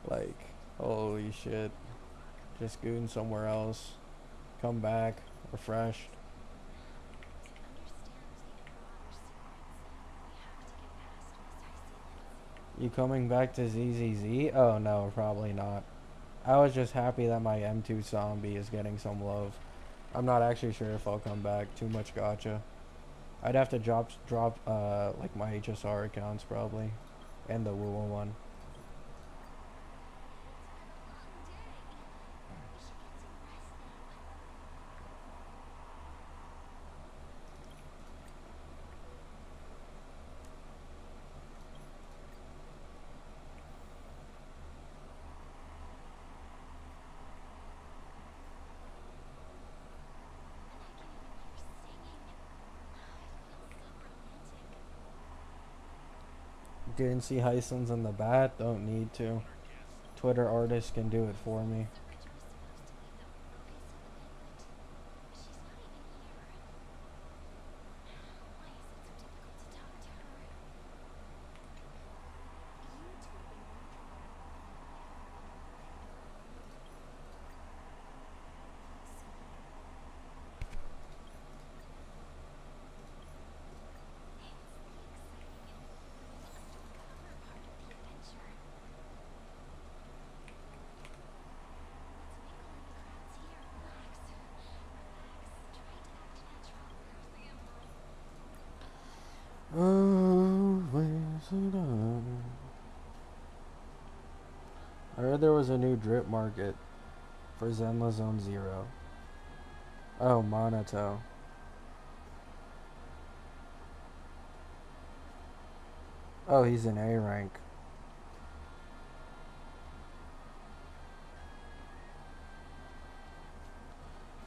Like, holy shit. Just goon somewhere else. Come back, refreshed. You coming back to ZZZ? Oh no, probably not. I was just happy that my M2 zombie is getting some love. I'm not actually sure if I'll come back. Too much gotcha. I'd have to drop like my HSR accounts probably, and the Woo one. Didn't see Heison's in the bat. Don't need to. Twitter artists can do it for me. Oh, where's it on? I heard there was a new drip market for Zenla Zone Zero. Oh, Monato. Oh, he's in A rank.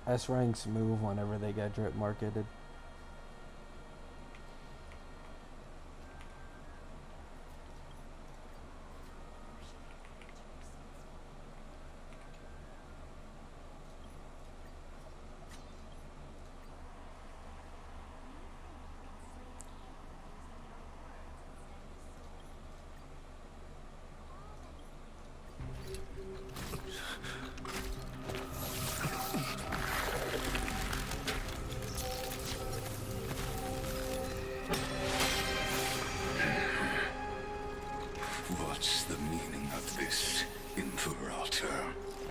S ranks move whenever they get drip marketed. What's the meaning of this, Imperator?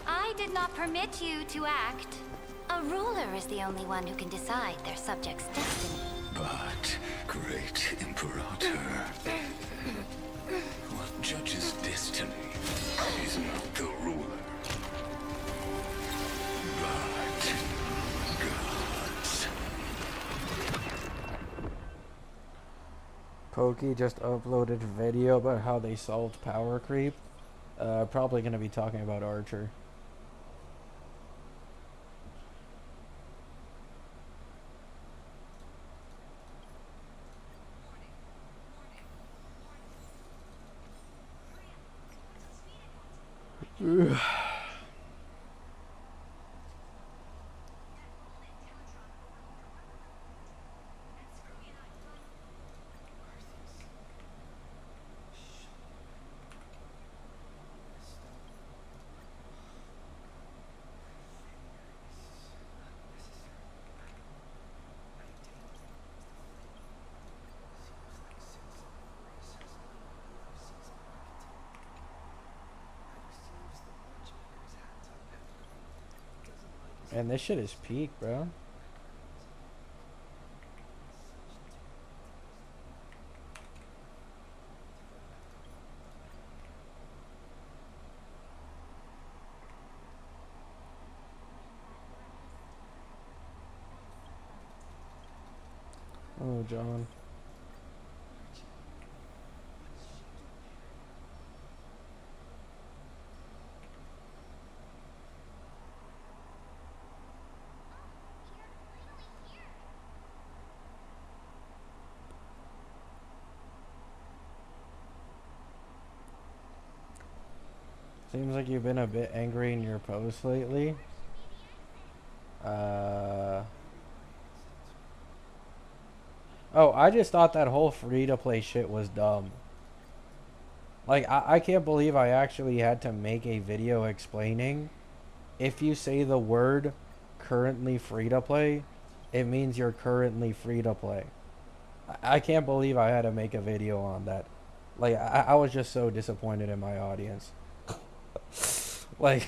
I did not permit you to act. A ruler is the only one who can decide their subject's destiny. But, great Imperator, what judges destiny is not the ruler, but gods. Pokey just uploaded a video about how they solved power creep. Probably gonna be talking about Archer. And this shit is peak, bro. Oh, John. Seems like you've been a bit angry in your posts lately. Oh, I just thought that whole free-to-play shit was dumb. Like, I can't believe I actually had to make a video explaining if you say the word currently free-to-play, it means you're currently free-to-play. I can't believe I had to make a video on that. Like, I was just so disappointed in my audience. Like,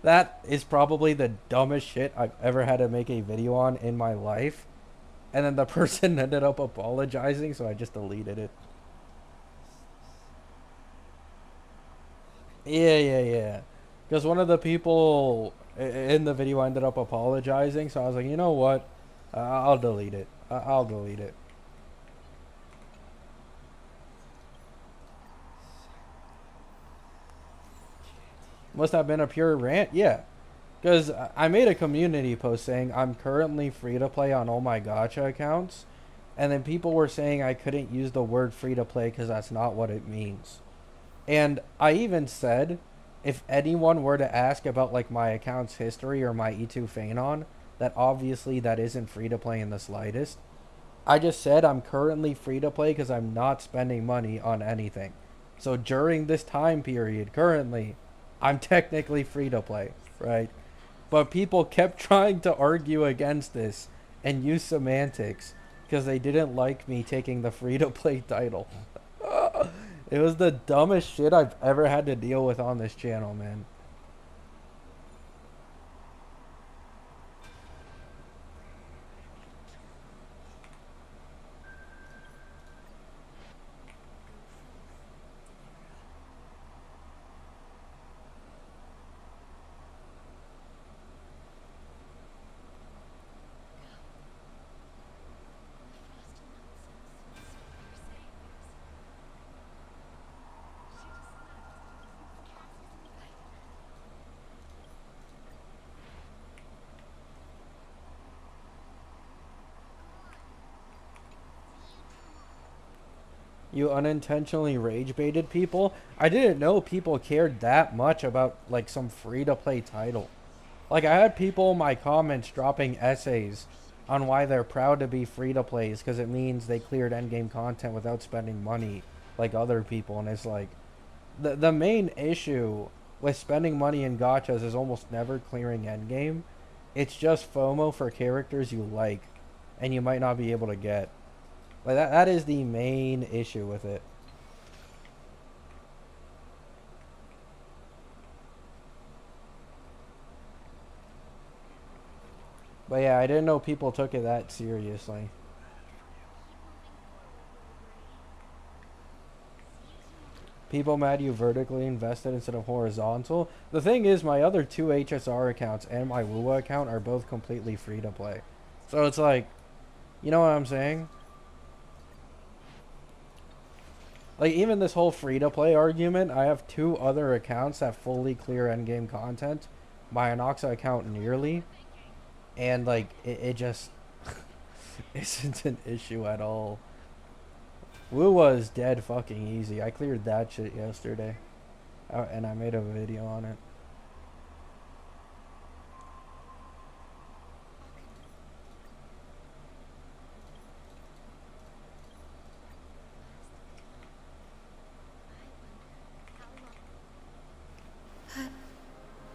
that is probably the dumbest shit I've ever had to make a video on in my life. And then the person ended up apologizing, so I just deleted it. Yeah. Because one of the people in the video ended up apologizing, so I was like, you know what? I'll delete it. I'll delete it. Must have been a pure rant? Yeah. Because I made a community post saying I'm currently free to play on all my gacha accounts. And then people were saying I couldn't use the word free to play because that's not what it means. And I even said, if anyone were to ask about like my account's history or my E2 Phanon, that obviously that isn't free to play in the slightest. I just said I'm currently free to play because I'm not spending money on anything. So during this time period, currently, I'm technically free to play, right? But people kept trying to argue against this and use semantics because they didn't like me taking the free to play title. It was the dumbest shit I've ever had to deal with on this channel, man. You unintentionally rage baited people? I didn't know people cared that much about like some free to play title. Like I had people in my comments dropping essays on why they're proud to be free to plays because it means they cleared endgame content without spending money like other people, and it's like the main issue with spending money in gachas is almost never clearing endgame. It's just FOMO for characters you like and you might not be able to get. Like that is the main issue with it. But yeah, I didn't know people took it that seriously. People mad you vertically invested instead of horizontal. The thing is, my other two HSR accounts and my WUA account are both completely free to play. So it's like, you know what I'm saying? Like, even this whole free-to-play argument, I have two other accounts that fully clear endgame content. My Anoxa account nearly. And, like, it just isn't an issue at all. Woo was dead fucking easy. I cleared that shit yesterday. And I made a video on it.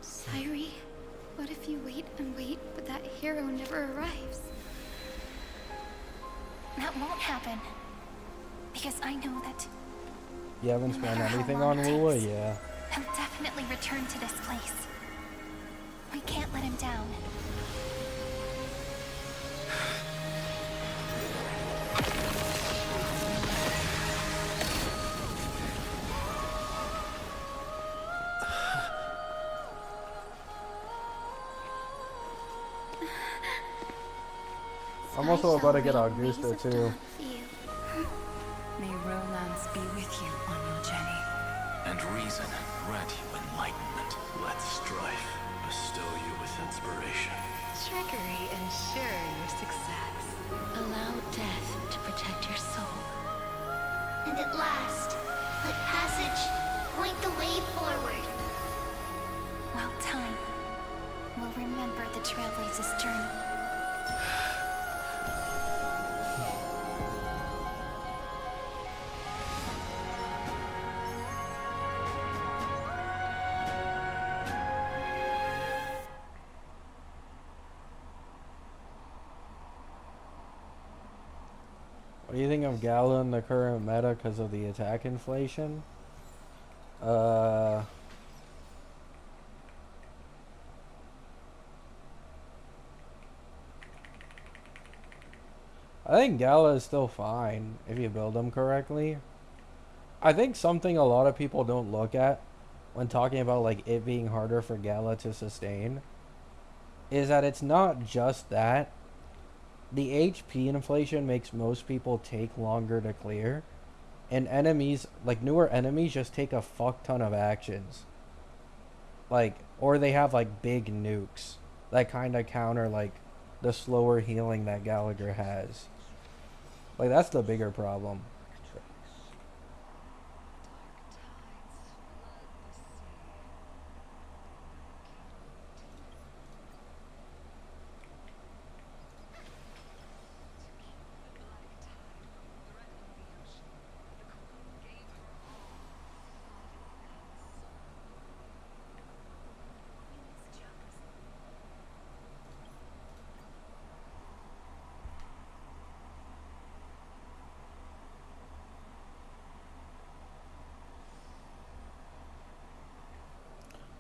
Sairi, what if you wait and wait, but that hero never arrives? That won't happen. Because I know that You haven't no spent matter how anything long on it WUA? takes, Yeah. I'll definitely return to this place. We can't let him down. I'm also about to get Augusta too. May romance be with you on your journey. And reason grant you enlightenment. Let strife bestow you with inspiration. Trickery ensure your success. Allow death to protect your soul. And at last, let passage point the way forward. While time will remember the Trailblazer's journey. What do you think of Gala in the current meta because of the attack inflation? I think Gala is still fine if you build them correctly. I think something a lot of people don't look at when talking about like it being harder for Gala to sustain is that it's not just that. The HP inflation makes most people take longer to clear, and enemies, like newer enemies, just take a fuck ton of actions. Like, or they have like big nukes that kind of counter like the slower healing that Gallagher has. Like, that's the bigger problem.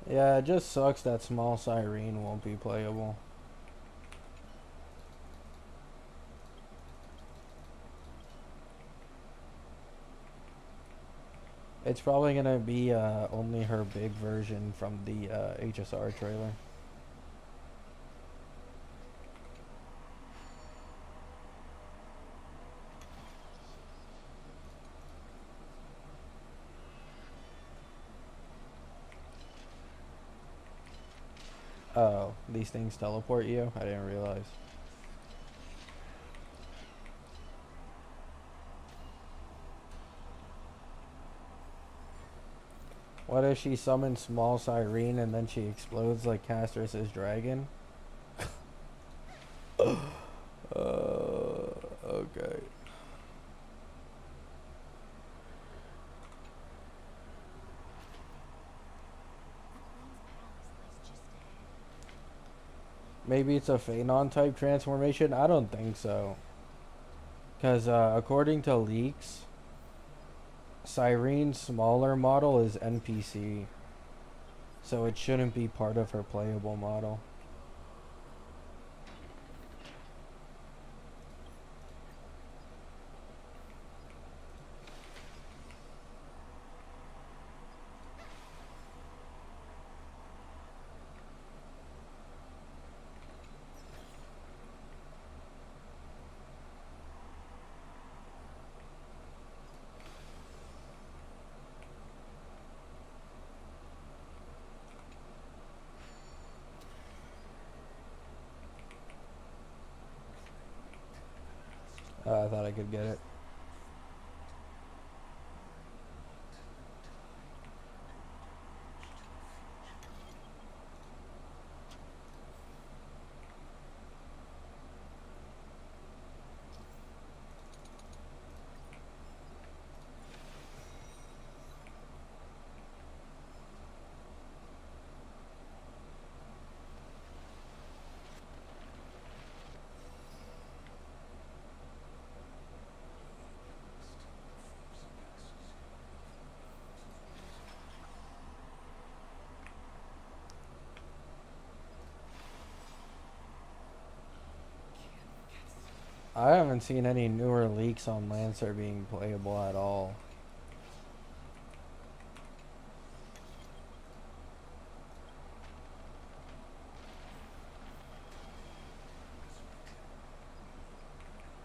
Yeah, it just sucks that small Cyrene won't be playable. It's probably gonna be only her big version from the HSR trailer. Oh, these things teleport you? I didn't realize. What if she summons small Cyrene and then she explodes like Castrus's dragon? Okay. Maybe it's a Phanon type transformation? I don't think so. Because according to leaks, Cyrene's smaller model is NPC. So it shouldn't be part of her playable model. I thought I could get it. I haven't seen any newer leaks on Lancer being playable at all.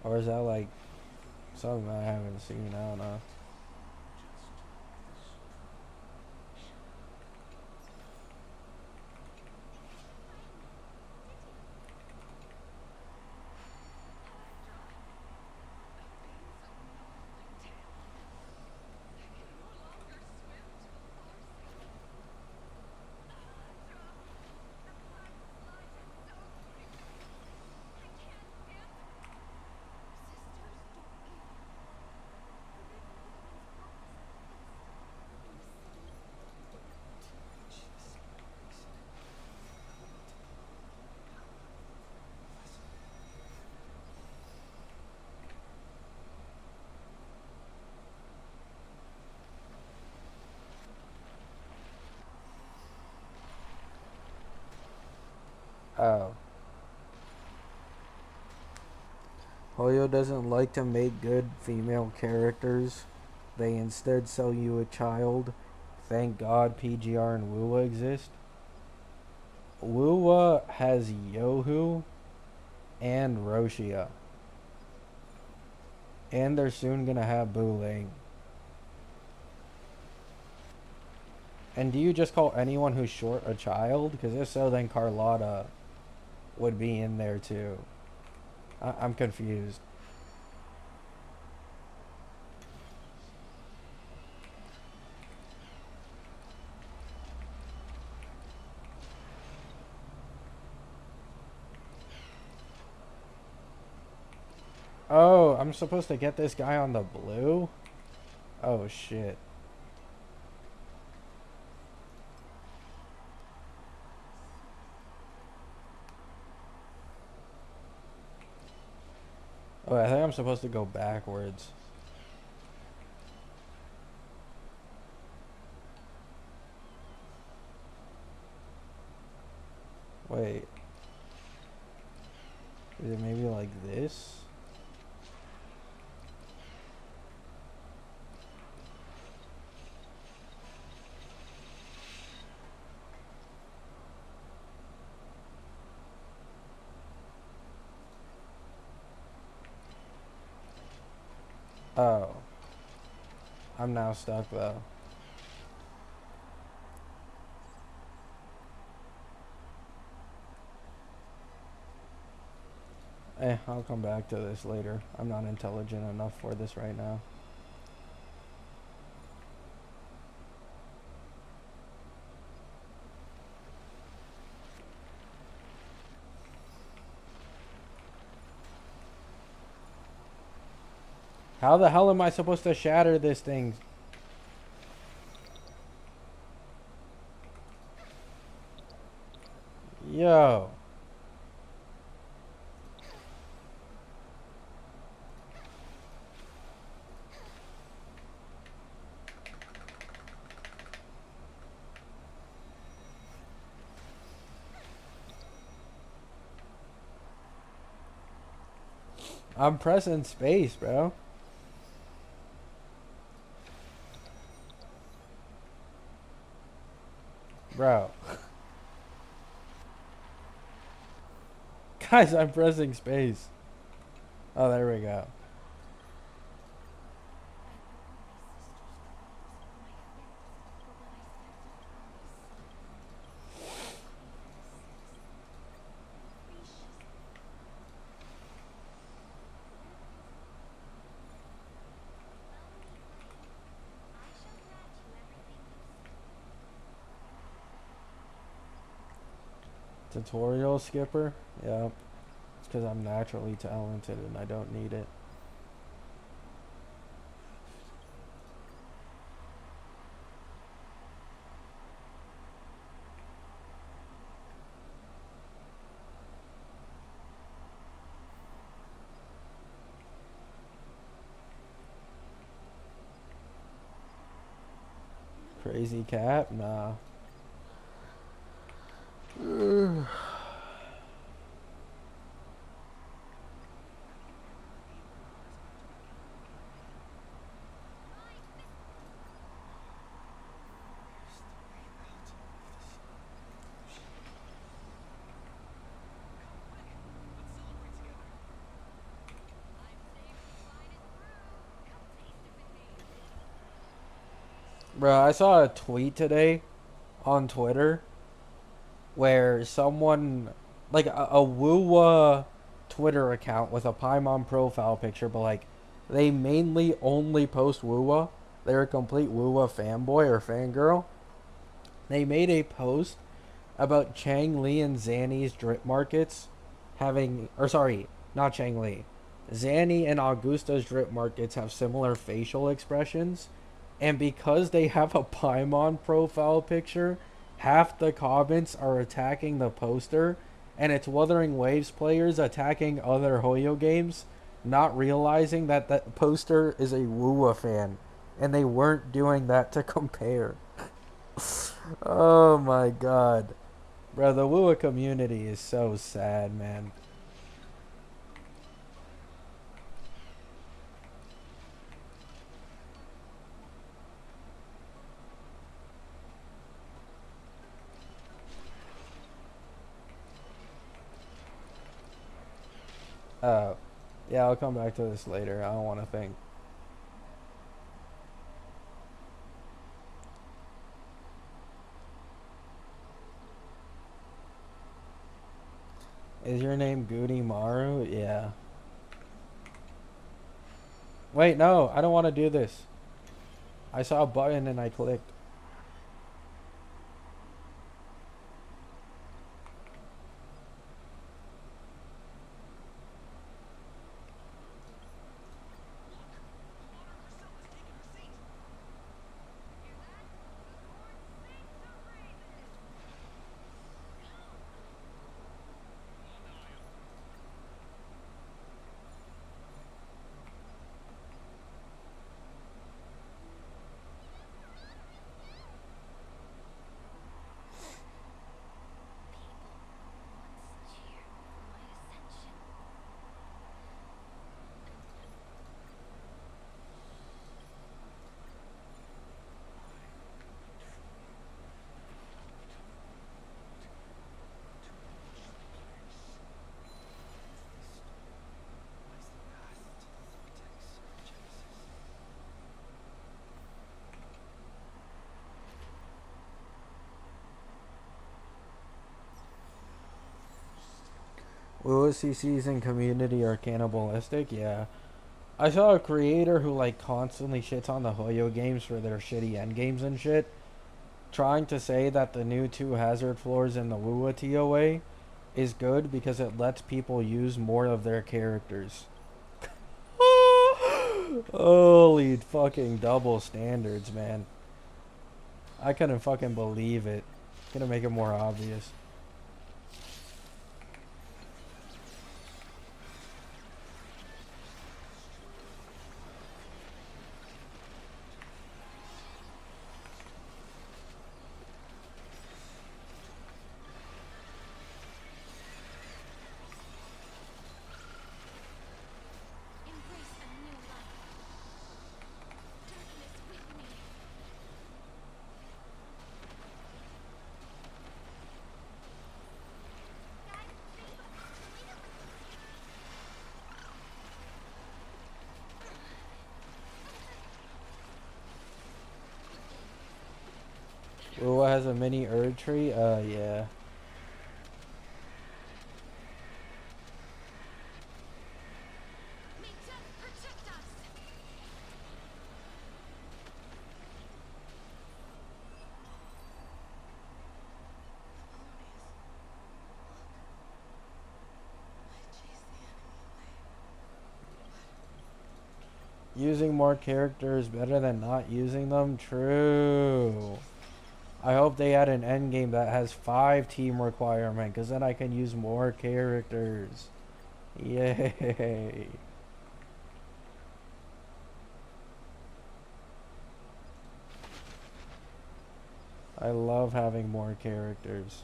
Or is that like something I haven't seen? I don't know. Oh. Hoyo doesn't like to make good female characters. They instead sell you a child. Thank God PGR and Wuwa exist. Wuwa has Yohu and Roshia. And they're soon gonna have Buling. And do you just call anyone who's short a child? Because if so, then Carlotta would be in there too. I'm confused. Oh, I'm supposed to get this guy on the blue? Oh shit. Oh, I think I'm supposed to go backwards. Wait. Is it maybe like this? Oh. I'm now stuck though. I'll come back to this later. I'm not intelligent enough for this right now. How the hell am I supposed to shatter this thing? Yo. I'm pressing space, bro. Bro. Guys, I'm pressing space. Oh, there we go. Tutorial skipper? Yep. It's because I'm naturally talented and I don't need it. Crazy cat? Nah. Bro, I saw a tweet today on Twitter where someone, like a Woowa Twitter account with a Paimon profile picture, but like they mainly only post Woowa. They're a complete Woowa fanboy or fangirl. They made a post about Chang Li and Zanny's drip markets having, or sorry, not Chang Li. Zanny and Augusta's drip markets have similar facial expressions, and because they have a Paimon profile picture, half the comments are attacking the poster, and it's Wuthering Waves players attacking other Hoyo games, not realizing that that poster is a Woowa fan, and they weren't doing that to compare. Oh my god. Bro, the Woowa community is so sad, man. Uh, yeah, I'll come back to this later. I don't want to think. Is your name Goody Maru? Yeah. Wait, no, I don't want to do this. I saw a button and I clicked. Woowa CCs in community are cannibalistic? Yeah. I saw a creator who like constantly shits on the Hoyo games for their shitty endgames and shit, trying to say that the new two hazard floors in the Woowa TOA is good because it lets people use more of their characters. Holy fucking double standards, man. I couldn't fucking believe it. Gonna make it more obvious. Embrace a new life. Darkness with me. Woowa has a mini Erd tree? Yeah. May death protect us. Using more characters better than not using them? True. I hope they add an endgame that has 5 team requirement, because then I can use more characters. Yay. I love having more characters.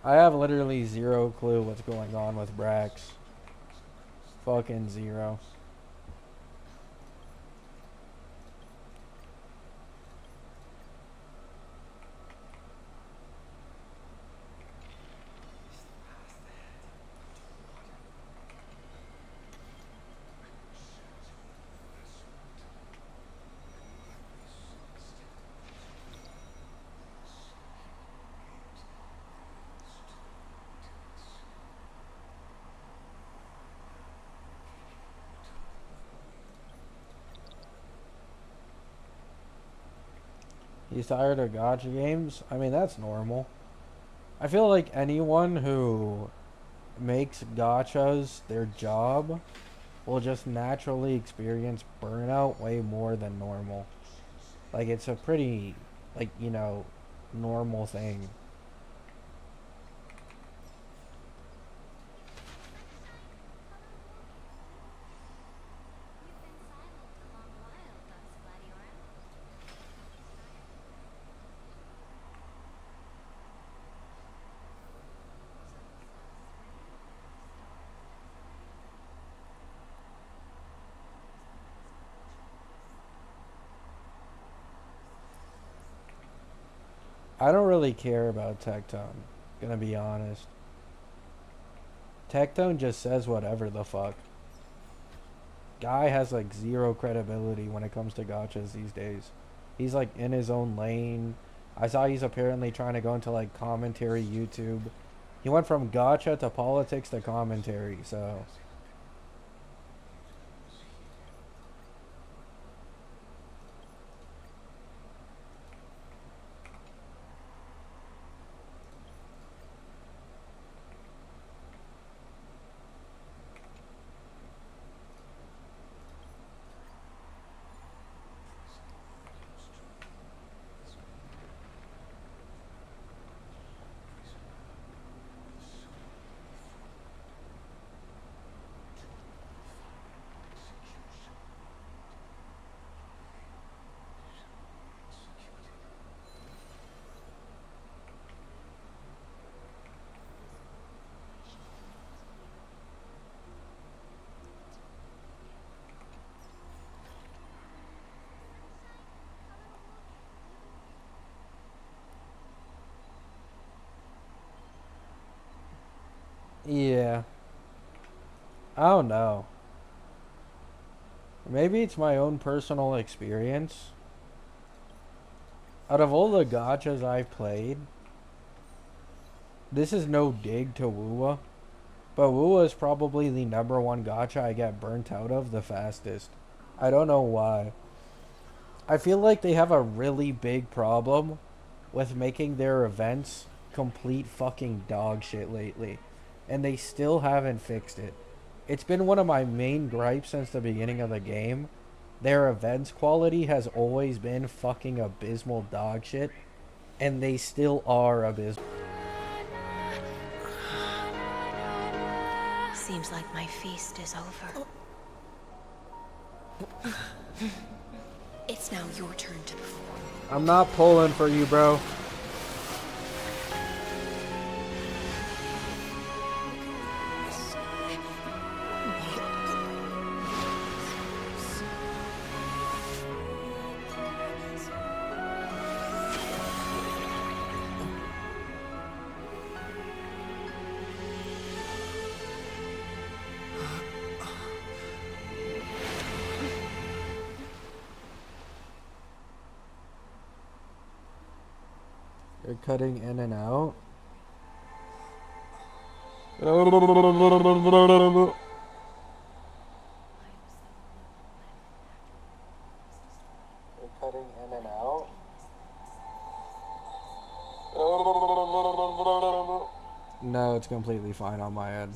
I have literally zero clue what's going on with Brax. Fucking zero. He's tired of gacha games? I mean, that's normal. I feel like anyone who makes gachas their job will just naturally experience burnout way more than normal. Like, it's a pretty, like, normal thing. I don't really care about Tectone, gonna be honest. Tectone just says whatever the fuck. Guy has like zero credibility when it comes to gachas these days. He's like in his own lane. I saw he's apparently trying to go into like commentary YouTube. He went from gacha to politics to commentary, so yeah. I don't know. Maybe it's my own personal experience. Out of all the gachas I've played, this is no dig to Wuwa, but Wuwa is probably the number one gacha I get burnt out of the fastest. I don't know why. I feel like they have a really big problem with making their events complete fucking dog shit lately, and they still haven't fixed it. It's been one of my main gripes since the beginning of the game. Their events quality has always been fucking abysmal dog shit, and they still are abysmal. Seems like my feast is over. It's now your turn to perform. I'm not pulling for you, bro. You're cutting in and out. You're cutting in and out. No, it's completely fine on my end.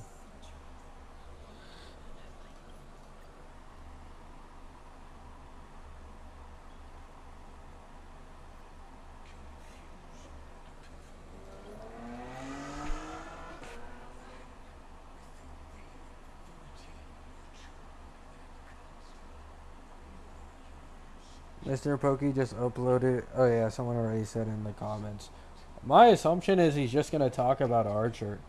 Mr. Pokey just uploaded. Oh yeah, someone already said in the comments. My assumption is he's just gonna talk about Archer.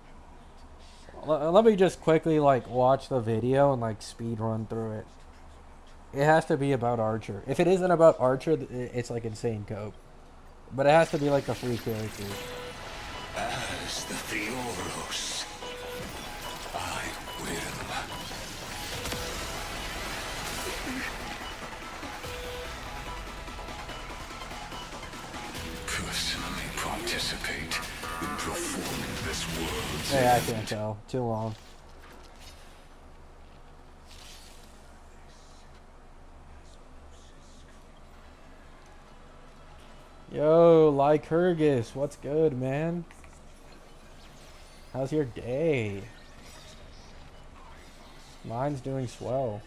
Let me just quickly like watch the video and like speed run through it. It has to be about Archer. If it isn't about Archer, it's like insane cope. But it has to be like the free characters. As the Theoros, I will personally participate in performing this world's Yeah, I can't tell. Too long. Yo, Lycurgus, what's good, man? How's your day? Mine's doing swell.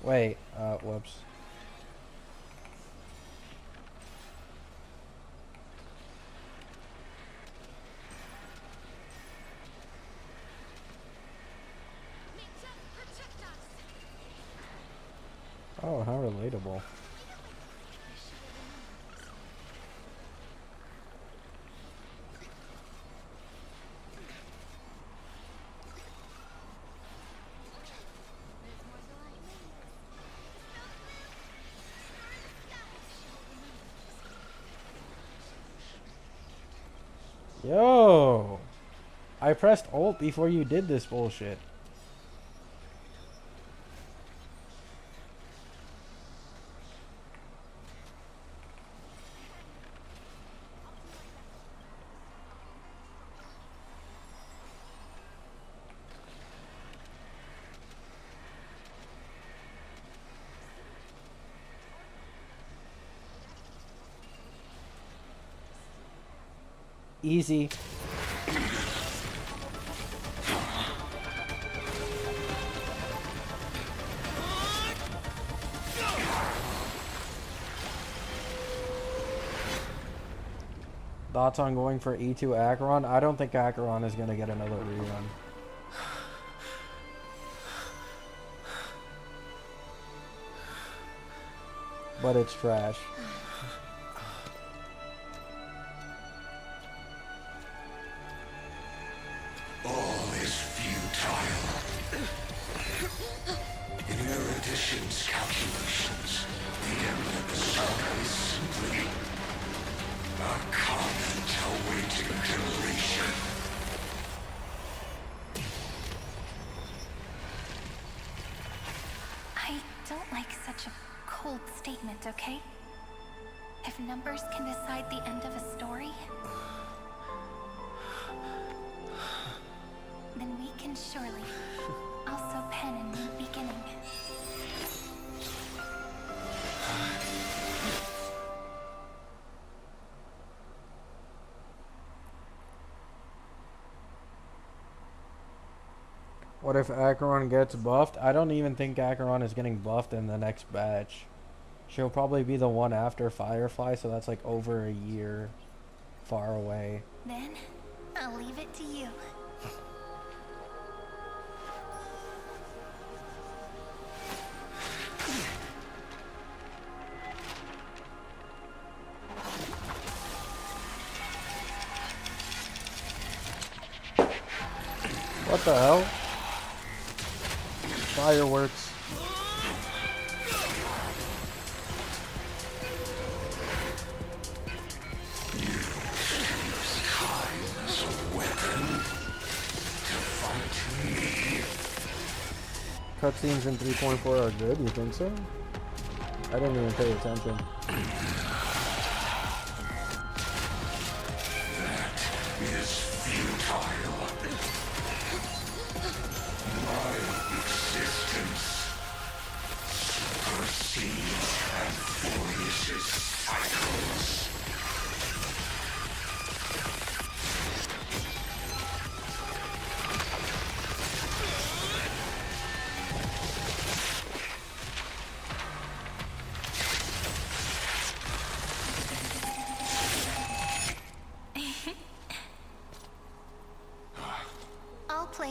Wait, whoops. Oh, how relatable. Yo! I pressed ult before you did this bullshit. Easy. Thoughts on going for E2 Acheron? I don't think Acheron is going to get another rerun. But it's trash. all is futile. In Erudition's calculations, the Emperor is simply a comment awaiting generation. I don't like such a cold statement, okay? If numbers can decide the end of a story, then we can surely also pen a new beginning. What if Acheron gets buffed? I don't even think Acheron is getting buffed in the next batch. She'll probably be the one after Firefly, so that's like over a year far away. Then, I'll leave it to you. What the hell? Fireworks. Cutscenes in 3.4 are good, you think so? I didn't even pay attention. Is futile. My existence supersedes and furnishes cycles.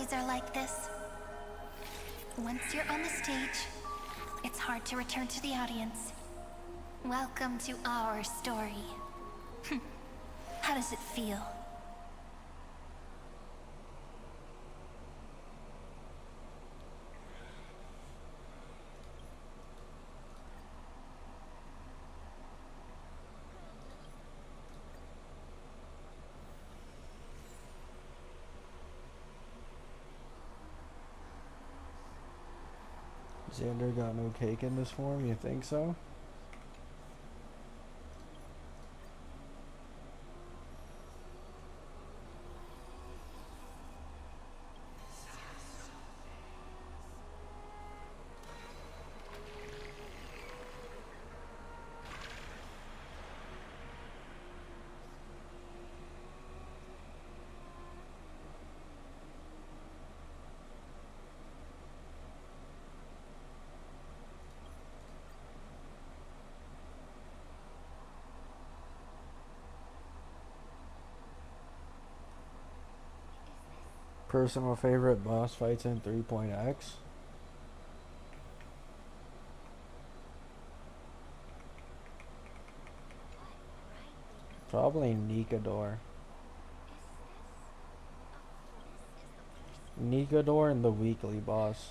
stories are like this. Once you're on the stage, it's hard to return to the audience. Welcome to our story. How does it feel? Xander got no cake in this form, you think so? Personal favorite boss fights in 3.x? Probably Nikador. Nikador and the weekly boss.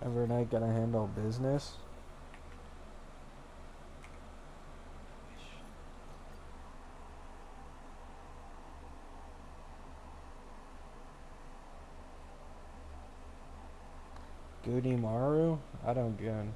Evernight gonna handle business? Goody Maru? I don't get him.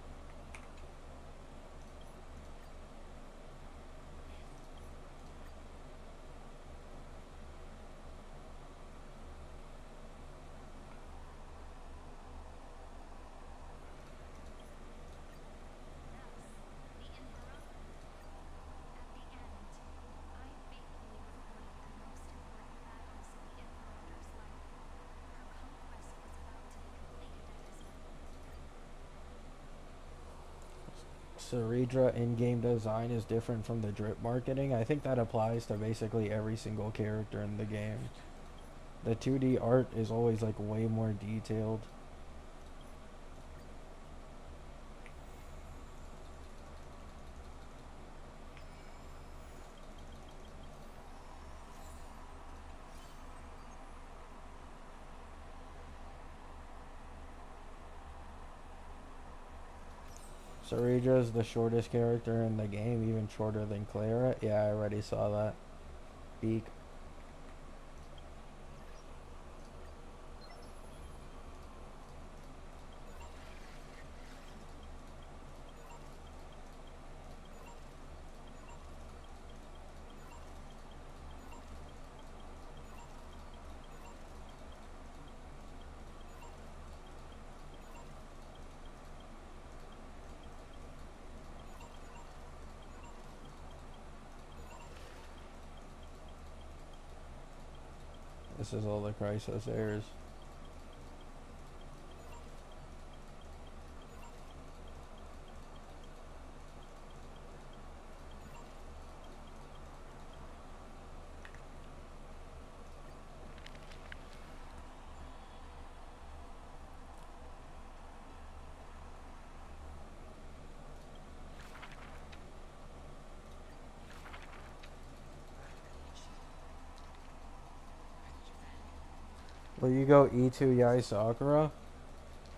Ceridra in-game design is different from the drip marketing. I think that applies to basically every single character in the game. The 2D art is always like way more detailed. Ceridra is the shortest character in the game, even shorter than Clara. Yeah, I already saw that. Beak. This is all the Chrysos heirs. Will you go E2 Yai Sakura?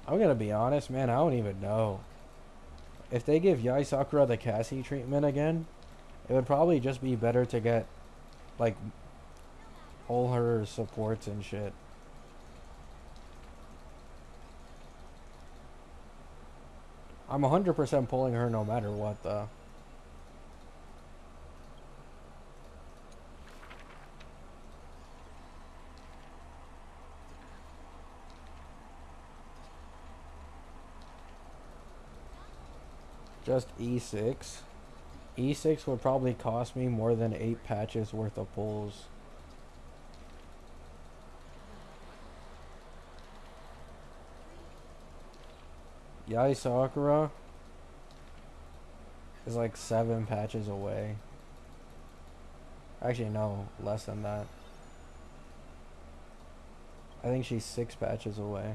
I'm gonna be honest, man, I don't even know. if they give Yai Sakura the Cassie treatment again, it would probably just be better to get like all her supports and shit. I'm 100% pulling her no matter what though. Just E6. E6 would probably cost me more than 8 patches worth of pulls. Yai Sakura is like 7 patches away. Actually, no, less than that. I think she's 6 patches away.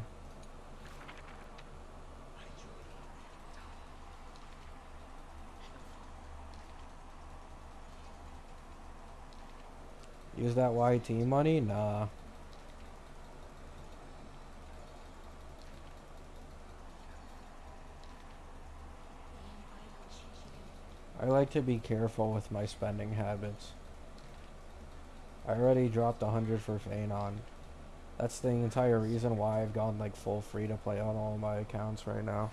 Use that YT money? Nah. I like to be careful with my spending habits. I already dropped 100 for Phanon. That's the entire reason why I've gone like full free to play on all my accounts right now.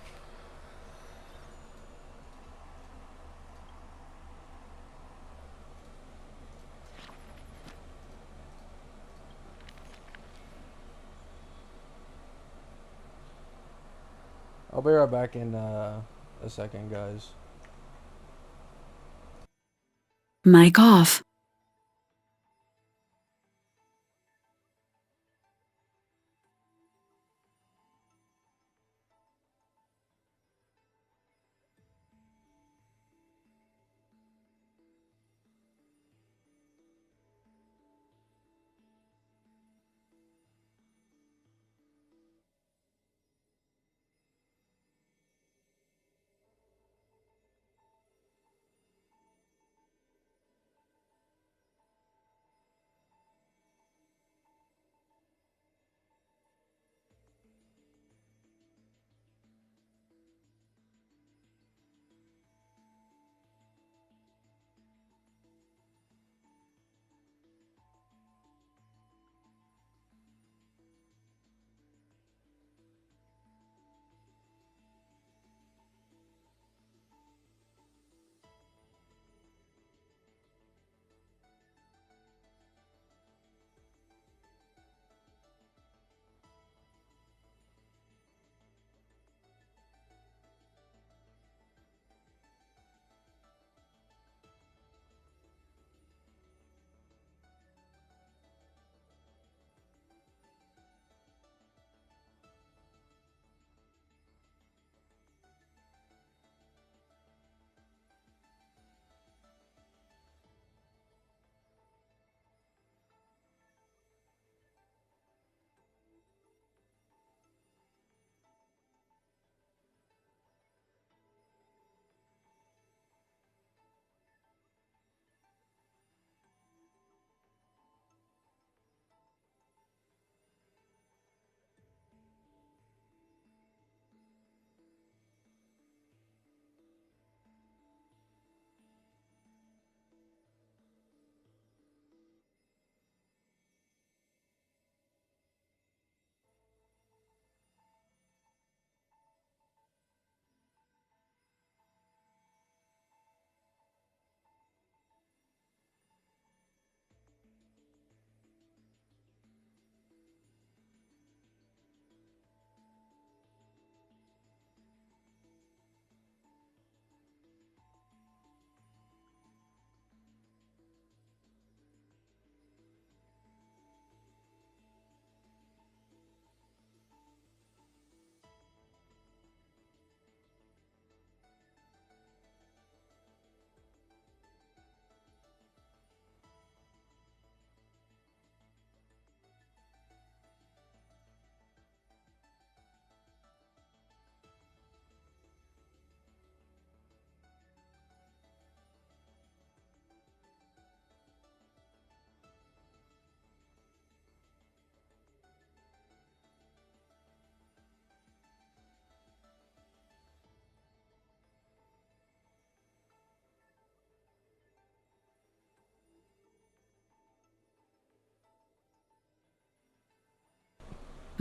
I'll be right back in a second, guys. Mic off.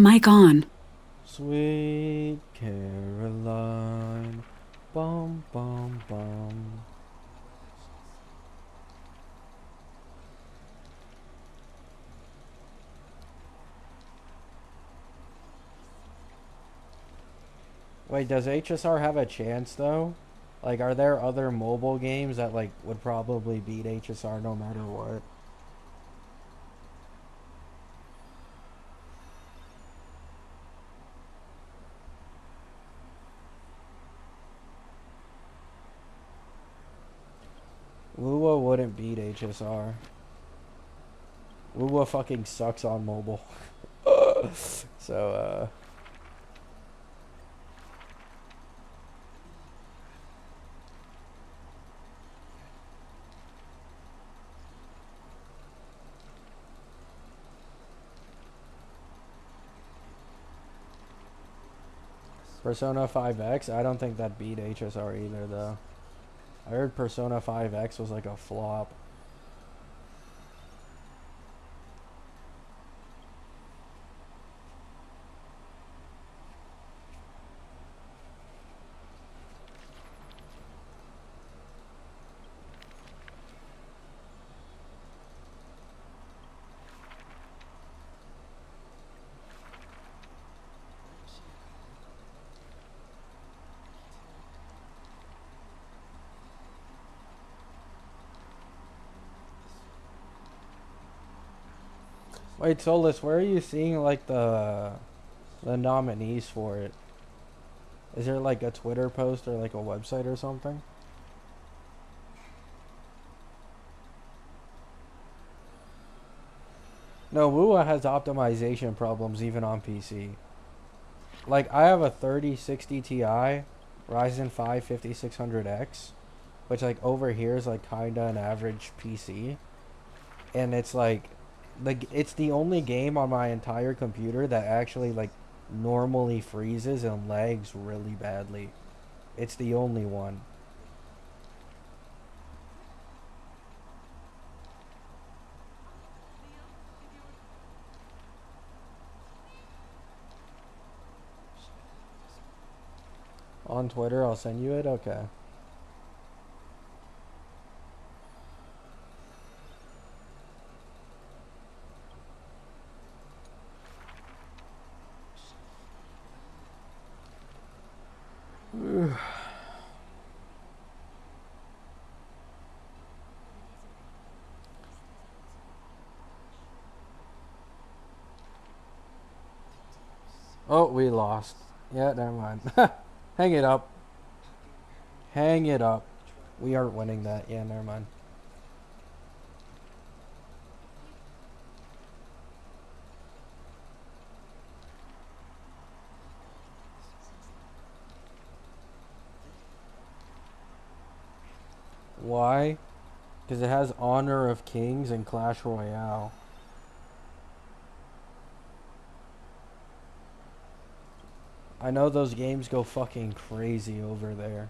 Mic on. Sweet Caroline. Bum, bum, bum. Wait, does HSR have a chance though? Like, are there other mobile games that like would probably beat HSR no matter what? Lua wouldn't beat HSR. Lua fucking sucks on mobile. So, Persona 5X, I don't think that beat HSR either, though. I heard Persona 5X was like a flop. Wait, Solus, where are you seeing like the nominees for it? Is there like a Twitter post or like a website or something? No, Lua has optimization problems even on PC. Like, I have a 3060 Ti Ryzen 5 5600X, which like over here is like kinda an average PC, and it's like it's the only game on my entire computer that actually like normally freezes and lags really badly. It's the only one. On Twitter, I'll send you it. Okay. Oh, we lost. Yeah, never mind. Hang it up. Hang it up. We aren't winning that. Yeah, never mind. Why? Because it has Honor of Kings and Clash Royale. I know those games go fucking crazy over there.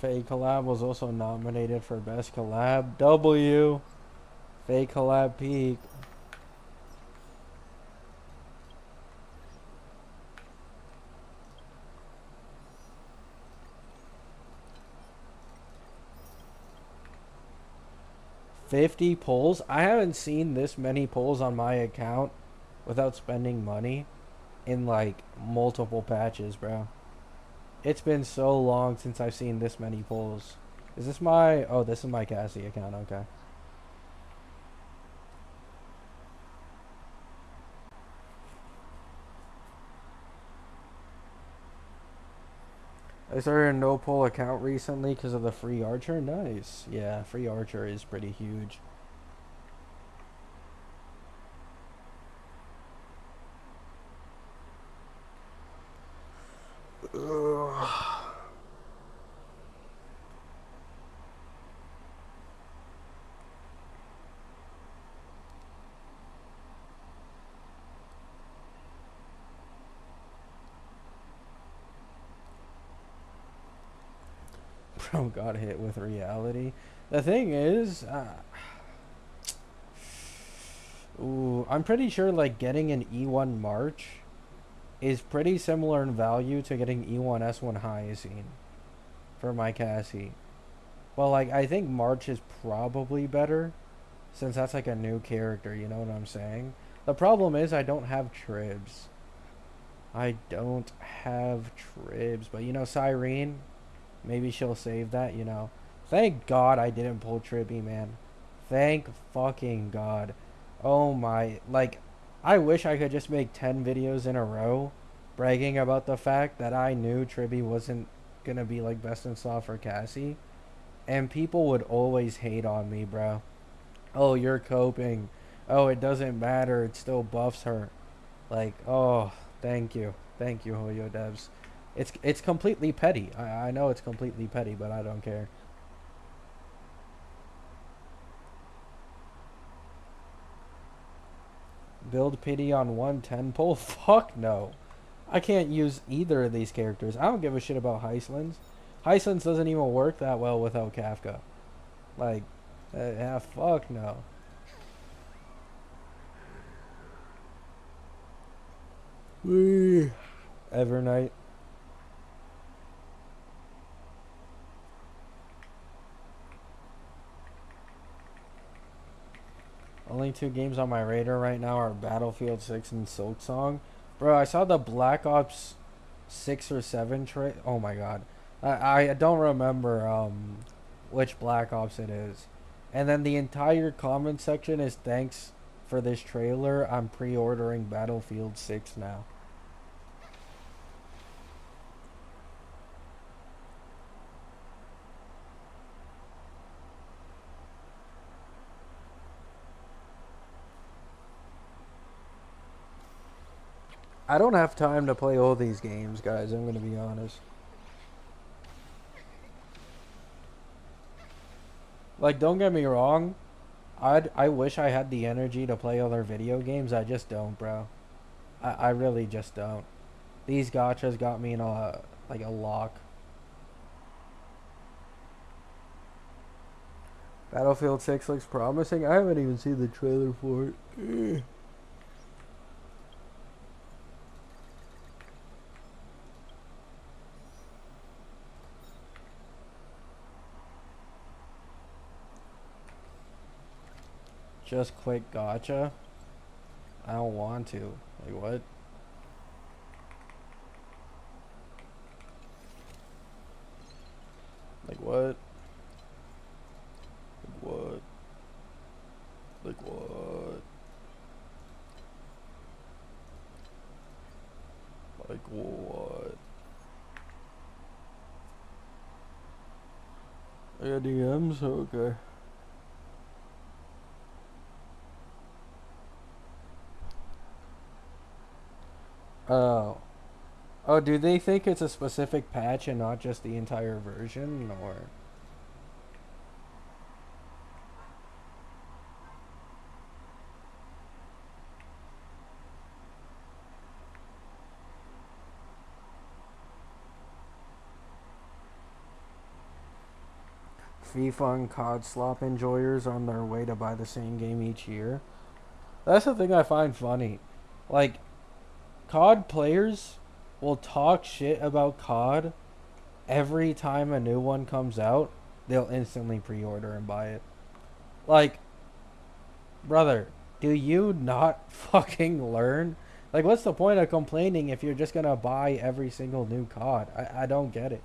Fake Collab was also nominated for Best Collab. W. Fake Collab Peak. $50 polls? I haven't seen this many polls on my account without spending money in like multiple patches, bro. It's been so long since I've seen this many polls. Is this my... Oh, this is my Cassie account, okay. I started a no poll account recently because of the free archer. Nice. Yeah, free archer is pretty huge. Ugh. Bro got hit with reality. The thing is, ooh, I'm pretty sure like getting an E1 March is pretty similar in value to getting E1 S1 Hyacine for my Cassie. Well, like I think March is probably better since that's like a new character. You know what I'm saying? The problem is I don't have tribs. I don't have tribs, but you know, Cyrene, maybe she'll save that, you know. Thank God I didn't pull Trippy, man. Thank fucking God. Oh my, like, I wish I could just make 10 videos in a row bragging about the fact that I knew Tribby wasn't gonna be like best in slot for Cassie. And people would always hate on me, bro. Oh, you're coping. Oh, it doesn't matter. It still buffs her. Like, oh, thank you. Thank you, Hoyo Devs. It's completely petty. I know it's completely petty, but I don't care. Build pity on 110 pull? Fuck no. I can't use either of these characters. I don't give a shit about Heislands. Heislands doesn't even work that well without Kafka. Like, yeah, fuck no. Evernight. Only two games on my radar right now are Battlefield 6 and Silksong. Bro, I saw the Black Ops 6 or 7 oh my god. I don't remember which Black Ops it is. And then the entire comment section is thanks for this trailer. I'm pre-ordering Battlefield 6 now. I don't have time to play all these games, guys. I'm going to be honest. Like, don't get me wrong. I wish I had the energy to play other video games. I just don't, bro. I really just don't. These gachas got me in a lock. Battlefield 6 looks promising. I haven't even seen the trailer for it. Just click gacha. I don't want to. Like what? Like what? Like what? Like what? Like what? I got DMs? Okay. Oh. Oh, do they think it's a specific patch and not just the entire version, or? FIFA and COD slop enjoyers on their way to buy the same game each year. That's the thing I find funny. Like, COD players will talk shit about COD every time a new one comes out. They'll instantly pre-order and buy it. Like, brother, do you not fucking learn? Like, what's the point of complaining if you're just gonna buy every single new COD? I don't get it.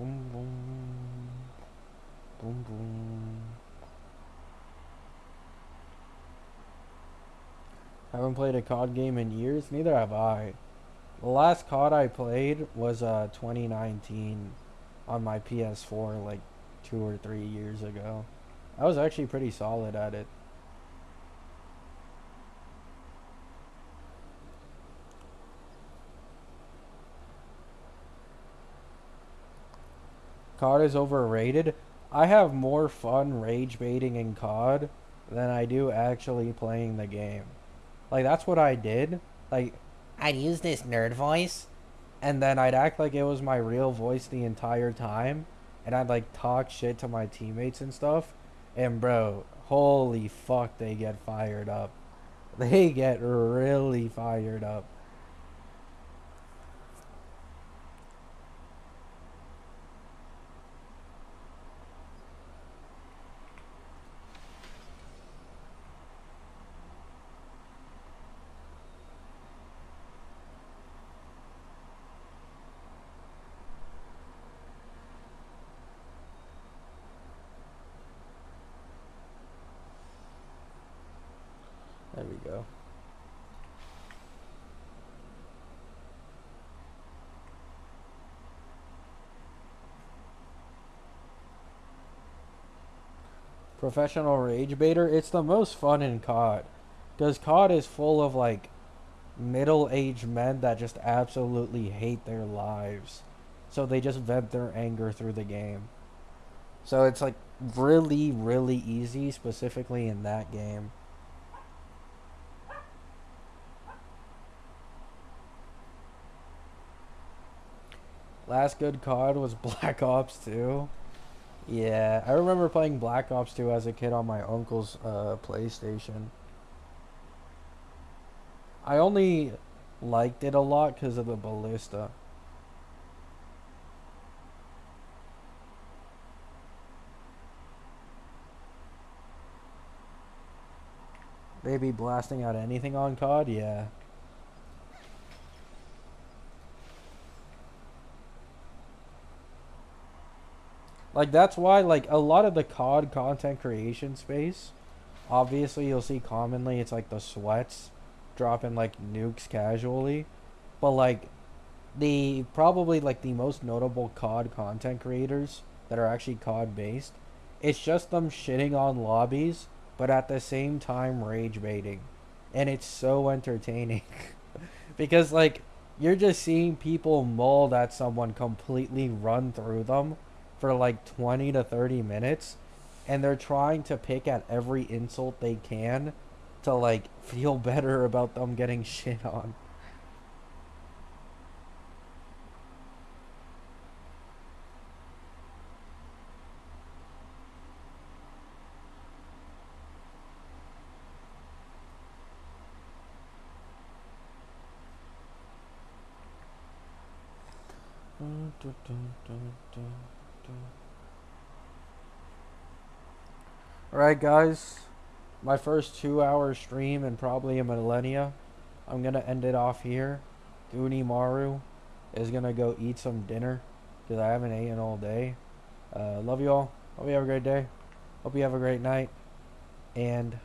Boom, boom. Boom, boom. Haven't played a COD game in years. Neither have I. The last COD I played was 2019 on my PS4, like 2 or 3 years ago. I was actually pretty solid at it. COD is overrated. I have more fun rage baiting in COD than I do actually playing the game. Like, that's what I did. Like, I'd use this nerd voice, and then I'd act like it was my real voice the entire time, and I'd, like, talk shit to my teammates and stuff. And, bro, holy fuck, they get fired up. They get really fired up. There we go. Professional rage baiter, it's the most fun in COD. Because COD is full of, like, middle-aged men that just absolutely hate their lives. So they just vent their anger through the game. So it's, like, really, really easy, specifically in that game. Last good COD was Black Ops 2. Yeah, I remember playing Black Ops 2 as a kid on my uncle's PlayStation. I only liked it a lot because of the ballista. They be blasting out anything on COD? Yeah. Like, that's why, like, a lot of the COD content creation space, obviously you'll see commonly it's like the sweats dropping like nukes casually. But like the probably like the most notable COD content creators that are actually COD based, it's just them shitting on lobbies, but at the same time rage baiting. And it's so entertaining. Because like you're just seeing people mold at someone, completely run through them for like 20 to 30 minutes, and they're trying to pick at every insult they can to like feel better about them getting shit on. Alright guys, my first 2 hour stream in probably a millennia. I'm gonna end it off here. Goonie Maru is gonna go eat some dinner because I haven't eaten all day. Love you all. Hope you have a great day. Hope you have a great night. And